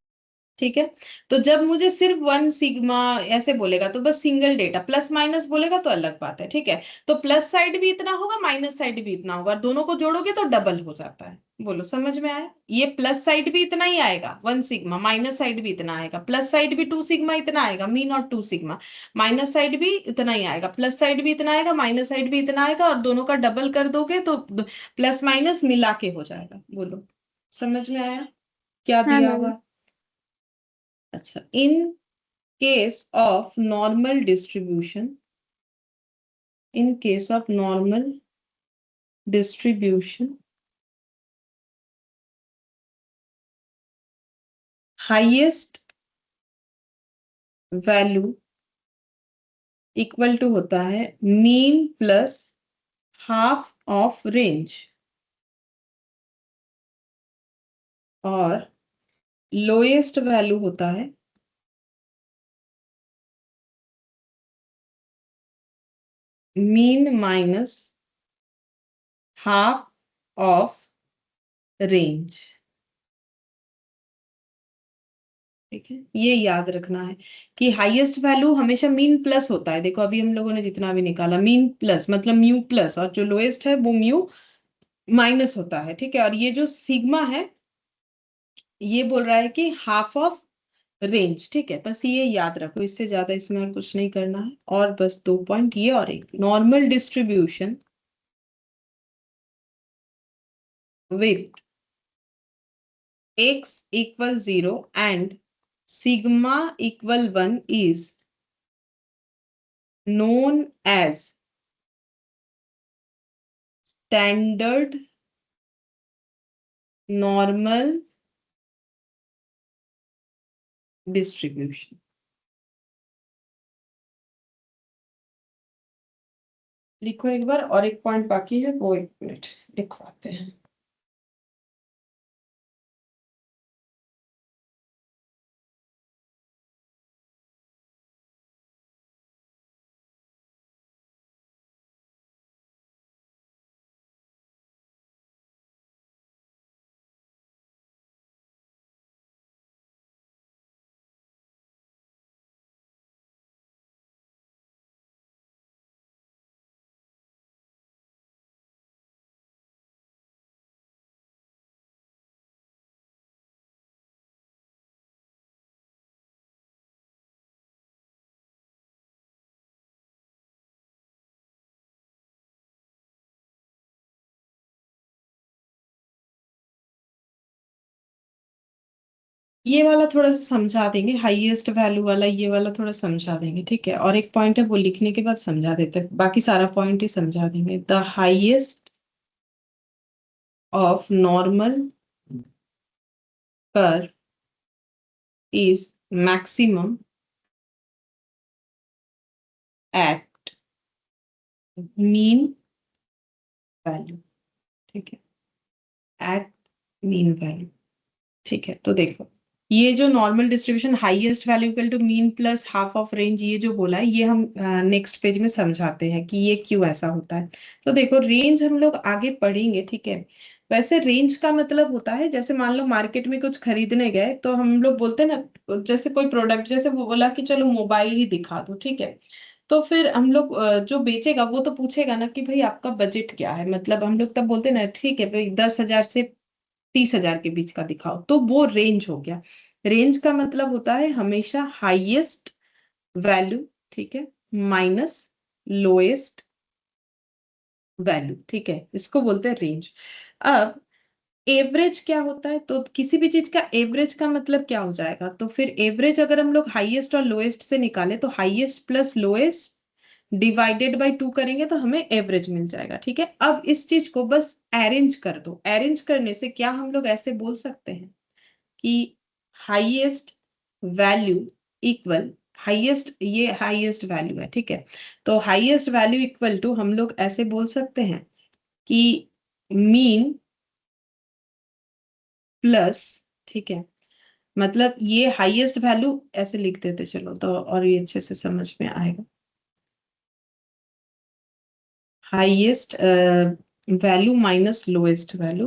ठीक है, तो जब मुझे सिर्फ 1 सिग्मा ऐसे बोलेगा तो बस सिंगल डेटा, प्लस माइनस बोलेगा तो अलग बात है। ठीक है, तो प्लस साइड भी इतना होगा, माइनस साइड भी इतना होगा, दोनों को जोड़ोगे तो डबल हो जाता है। बोलो समझ में आया? ये प्लस साइड भी इतना ही आएगा 1 सिग्मा, माइनस साइड भी इतना आएगा, प्लस साइड भी 2 सिग्मा इतना आएगा, me not 2 sigma, minus side भी इतना ही आएगा, प्लस साइड भी इतना आएगा, माइनस साइड भी इतना आएगा, और दोनों का डबल कर दोगे तो प्लस माइनस मिला के हो जाएगा। बोलो समझ में आया क्या हाँ दिया मैम। हुआ? अच्छा, इन case of normal distribution, in case of normal distribution, highest value equal to होता है mean plus half of range, और लोएस्ट वैल्यू होता है mean minus half of range. ठीक है, ये याद रखना है कि हाईएस्ट वैल्यू हमेशा मीन प्लस होता है। देखो अभी हम लोगों ने जितना भी निकाला मीन प्लस मतलब म्यू प्लस, और जो लोएस्ट है वो म्यू माइनस होता है। ठीक है, और ये जो सिग्मा है ये बोल रहा है कि हाफ ऑफ रेंज। ठीक है, बस ये याद रखो, इससे ज्यादा इसमें और कुछ नहीं करना है। और बस 2 पॉइंट ये, और एक normal distribution with x equal 0 and sigma equal 1 is known as standard normal distribution। लिखो एक बार, और एक पॉइंट बाकी है वो 1 मिनट लिखवाते हैं। ये वाला थोड़ा सा समझा देंगे, हाईएस्ट वैल्यू वाला ये वाला थोड़ा समझा देंगे। ठीक है, और एक पॉइंट है वो लिखने के बाद समझा देते हैं, बाकी सारा पॉइंट ही समझा देंगे। The highest of normal curve is maximum at mean value. ठीक है, एट मीन वैल्यू। ठीक है, तो देखो ये जो normal distribution highest value equal to mean plus half of range ये जो बोला है, ये हम नेक्स्ट पेज में समझाते हैं कि ये क्यों ऐसा होता है। तो देखो रेंज हम लोग आगे पढ़ेंगे। ठीक है, वैसे रेंज का मतलब होता है, जैसे मान लो मार्केट में कुछ खरीदने गए तो हम लोग बोलते हैं ना, जैसे कोई प्रोडक्ट, जैसे वो बोला कि चलो मोबाइल ही दिखा दो। ठीक है, तो फिर हम लोग जो बेचेगा वो तो पूछेगा ना कि भाई आपका बजट क्या है, मतलब हम लोग तब बोलते हैं ना ठीक है भाई 10,000 से 30,000 के बीच का दिखाओ, तो वो रेंज हो गया। रेंज का मतलब होता है हमेशा हाईएस्ट वैल्यू, ठीक है, माइनस लोएस्ट वैल्यू। ठीक है, इसको बोलते हैं रेंज। अब एवरेज क्या होता है? तो किसी भी चीज का एवरेज का मतलब क्या हो जाएगा? तो फिर एवरेज अगर हम लोग हाईएस्ट और लोएस्ट से निकाले तो highest plus lowest divided by 2 करेंगे तो हमें एवरेज मिल जाएगा। ठीक है, अब इस चीज को बस अरेंज कर दो। अरेंज करने से क्या हम लोग ऐसे बोल सकते हैं कि हाईएस्ट वैल्यू इक्वल, हाईएस्ट, ये हाईएस्ट वैल्यू है। ठीक है, तो हाईएस्ट वैल्यू इक्वल टू हम लोग ऐसे बोल सकते हैं कि मीन प्लस, ठीक है, मतलब ये हाईएस्ट वैल्यू ऐसे लिख देते चलो, तो और ये अच्छे से समझ में आएगा। Highest value minus lowest value.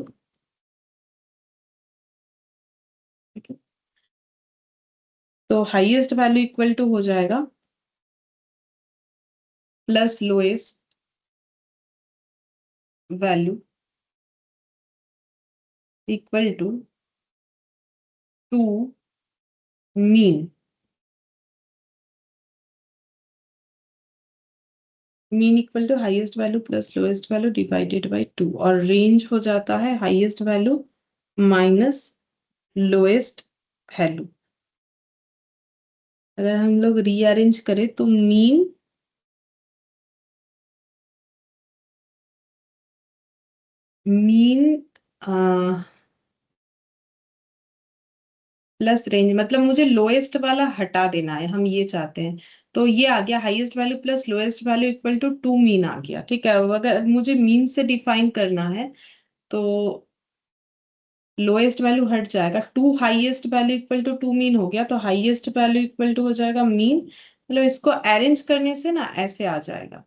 ठीक है, तो हाईएस्ट वैल्यू इक्वल टू हो जाएगा plus lowest value equal to two mean. Mean equal to highest value plus lowest value divided by 2, और रेंज हो जाता है highest value minus lowest value. अगर हम लोग रीअरेंज करें तो मीन मीन प्लस रेंज, मतलब मुझे लोएस्ट वाला हटा देना है, हम ये चाहते हैं। तो ये आ गया highest value plus lowest value equal to two mean आ गया। ठीक है, अब अगर मुझे मीन से डिफाइन करना है तो लोएस्ट वैल्यू हट जाएगा, two highest value equal to two mean हो गया, तो हाईएस्ट वैल्यू इक्वल टू हो जाएगा मीन। मतलब इसको अरेंज करने से ना ऐसे आ जाएगा,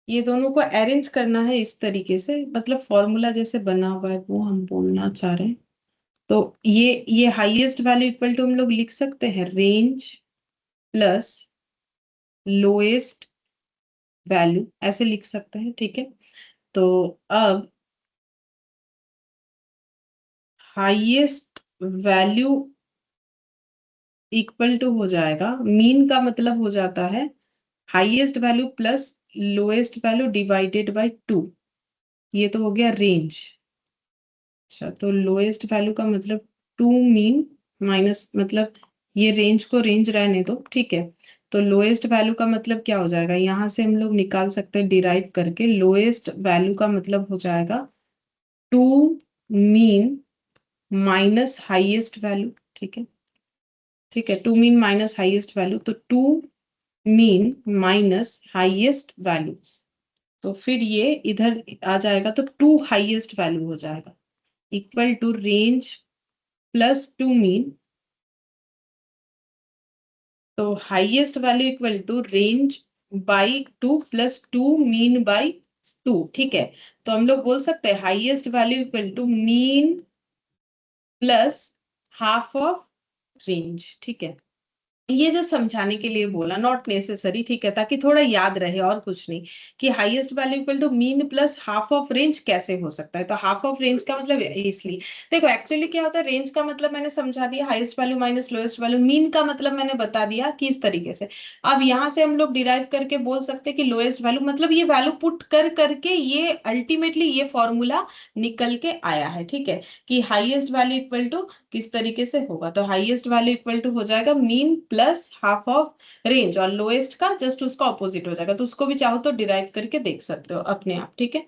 ये दोनों को अरेंज करना है इस तरीके से, मतलब फॉर्मूला जैसे बना हुआ है वो हम बोलना चाह रहे हैं। तो ये हाईएस्ट वैल्यू इक्वल टू हम लोग लिख सकते हैं रेंज प्लस लोएस्ट वैल्यू, ऐसे लिख सकते हैं। ठीक है, तो अब हाईएस्ट वैल्यू इक्वल टू हो जाएगा, मीन का मतलब हो जाता है highest value plus lowest value divided by 2, ये तो हो गया रेंज। अच्छा, तो लोएस्ट वैल्यू का मतलब टू मीन माइनस, मतलब ये रेंज को रेंज रहने दो। ठीक है, तो लोएस्ट वैल्यू का मतलब क्या हो जाएगा, यहां से हम लोग निकाल सकते हैं डिराइव करके, लोएस्ट वैल्यू का मतलब हो जाएगा two mean minus highest value. ठीक है, ठीक है, two mean minus highest value, तो two mean minus highest value, तो फिर ये इधर आ जाएगा तो टू हाईएस्ट वैल्यू हो जाएगा equal to range plus two mean. तो highest value equal to range by two plus two mean by two. ठीक है, तो हम लोग बोल सकते हैं highest value equal to mean plus half of range. ठीक है, ये जो समझाने के लिए बोला, नॉट नेसेसरी। ठीक है, ताकि थोड़ा याद रहे और कुछ नहीं, कि highest value equal to mean plus half of range कैसे हो सकता है। तो हाफ ऑफ रेंज का मतलब इसलिए, देखो एक्चुअली क्या होता है, रेंज का मतलब मैंने समझा दिया highest value minus lowest value, mean का मतलब मैंने बता दिया कि इस तरीके से। अब यहाँ से हम लोग डिराइव करके बोल सकते हैं कि लोएस्ट वैल्यू, मतलब ये वैल्यू पुट कर करके ये अल्टीमेटली ये फॉर्मूला निकल के आया है। ठीक है, कि हाईएस्ट वैल्यू इक्वल टू किस तरीके से होगा, तो हाईएस्ट वैल्यू इक्वल टू हो जाएगा mean plus half of range, और लोएस्ट का जस्ट उसका ऑपोजिट हो जाएगा, तो उसको भी चाहो तो डिराइव करके देख सकते हो अपने आप। ठीक है,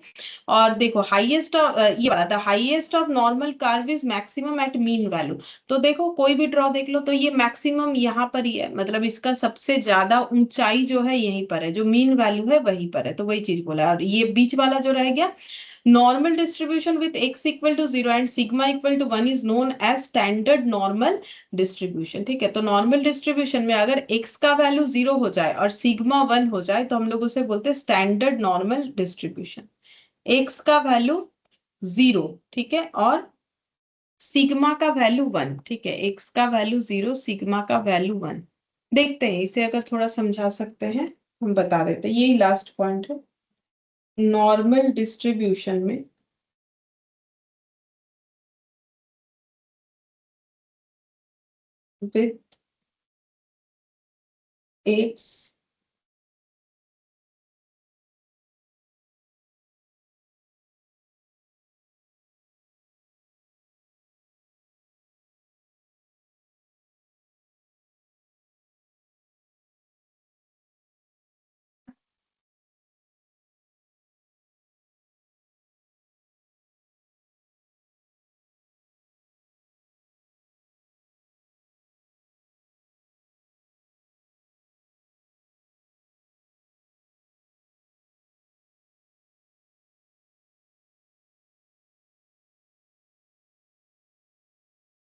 और देखो हाईएस्ट ये वाला था, highest of normal curve is maximum at mean value. तो देखो कोई भी ड्रॉ देख लो, तो ये मैक्सिमम यहाँ पर ही है, मतलब इसका सबसे ज्यादा ऊंचाई जो है यहीं पर है, जो मीन वैल्यू है वहीं पर है, तो वही चीज बोला है। और ये बीच वाला जो रह गया, normal distribution with x equal to 0 and sigma equal to 1 is known as standard normal distribution। ठीक है, तो नॉर्मल डिस्ट्रीब्यूशन में अगर x का वैल्यू 0 हो जाए और सिग्मा 1 हो जाए तो हम लोग उसे बोलते हैं स्टैंडर्ड नॉर्मल डिस्ट्रीब्यूशन। x का वैल्यू 0, ठीक है, और सिग्मा का वैल्यू 1। ठीक है, x का वैल्यू 0, सिग्मा का वैल्यू 1। देखते हैं इसे अगर थोड़ा समझा सकते हैं, हम बता देते हैं, यही लास्ट पॉइंट है। नॉर्मल डिस्ट्रीब्यूशन में with x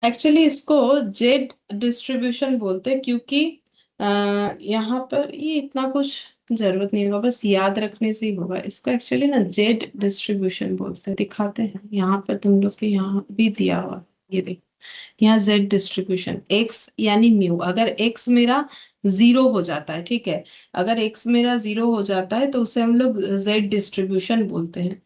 एक्चुअली इसको जेड डिस्ट्रीब्यूशन बोलते हैं, क्योंकि यहाँ पर ये इतना कुछ जरूरत नहीं होगा, बस याद रखने से ही होगा। इसको एक्चुअली ना जेड डिस्ट्रीब्यूशन बोलते हैं, दिखाते हैं यहाँ पर तुम लोग के, यहाँ भी दिया हुआ ये देख, यहाँ जेड डिस्ट्रीब्यूशन एक्स यानी म्यू, अगर एक्स मेरा जीरो हो जाता है, ठीक है, अगर एक्स मेरा जीरो हो जाता है तो उसे हम लोग जेड डिस्ट्रीब्यूशन बोलते हैं।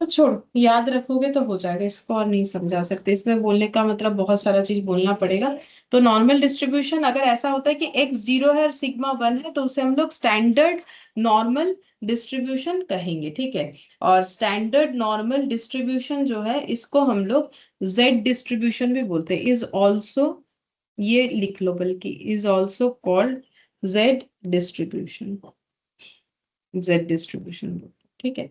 तो छोड़ो, याद रखोगे तो हो जाएगा, इसको और नहीं समझा सकते, इसमें बोलने का मतलब बहुत सारा चीज बोलना पड़ेगा। तो नॉर्मल डिस्ट्रीब्यूशन अगर ऐसा होता है कि एक्स जीरो है और सिग्मा वन है, तो उसे हम लोग स्टैंडर्ड नॉर्मल डिस्ट्रीब्यूशन कहेंगे, ठीक है। और स्टैंडर्ड नॉर्मल डिस्ट्रीब्यूशन जो है इसको हम लोग जेड डिस्ट्रीब्यूशन भी बोलते हैं, इज ऑल्सो, ये लिख लो बल्कि, is also called Z distribution, Z distribution, ठीक है।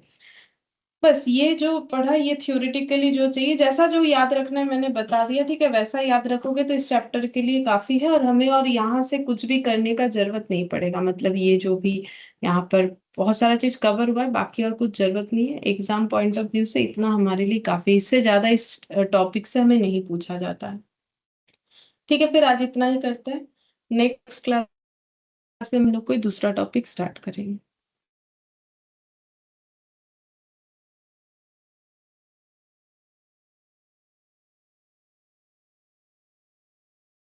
बस ये जो पढ़ा ये थ्योरेटिकली जो चाहिए, जैसा जो याद रखना है मैंने बता दिया, ठीक है, वैसा याद रखोगे तो इस चैप्टर के लिए काफी है, और हमें और यहाँ से कुछ भी करने का जरूरत नहीं पड़ेगा, मतलब ये जो भी यहाँ पर बहुत सारा चीज कवर हुआ है, बाकी और कुछ जरूरत नहीं है। एग्जाम पॉइंट ऑफ व्यू से इतना हमारे लिए काफी, इससे ज्यादा इस टॉपिक से हमें नहीं पूछा जाता है। ठीक है, फिर आज इतना ही करते हैं, नेक्स्ट क्लास में हम लोग कोई दूसरा टॉपिक स्टार्ट करेंगे।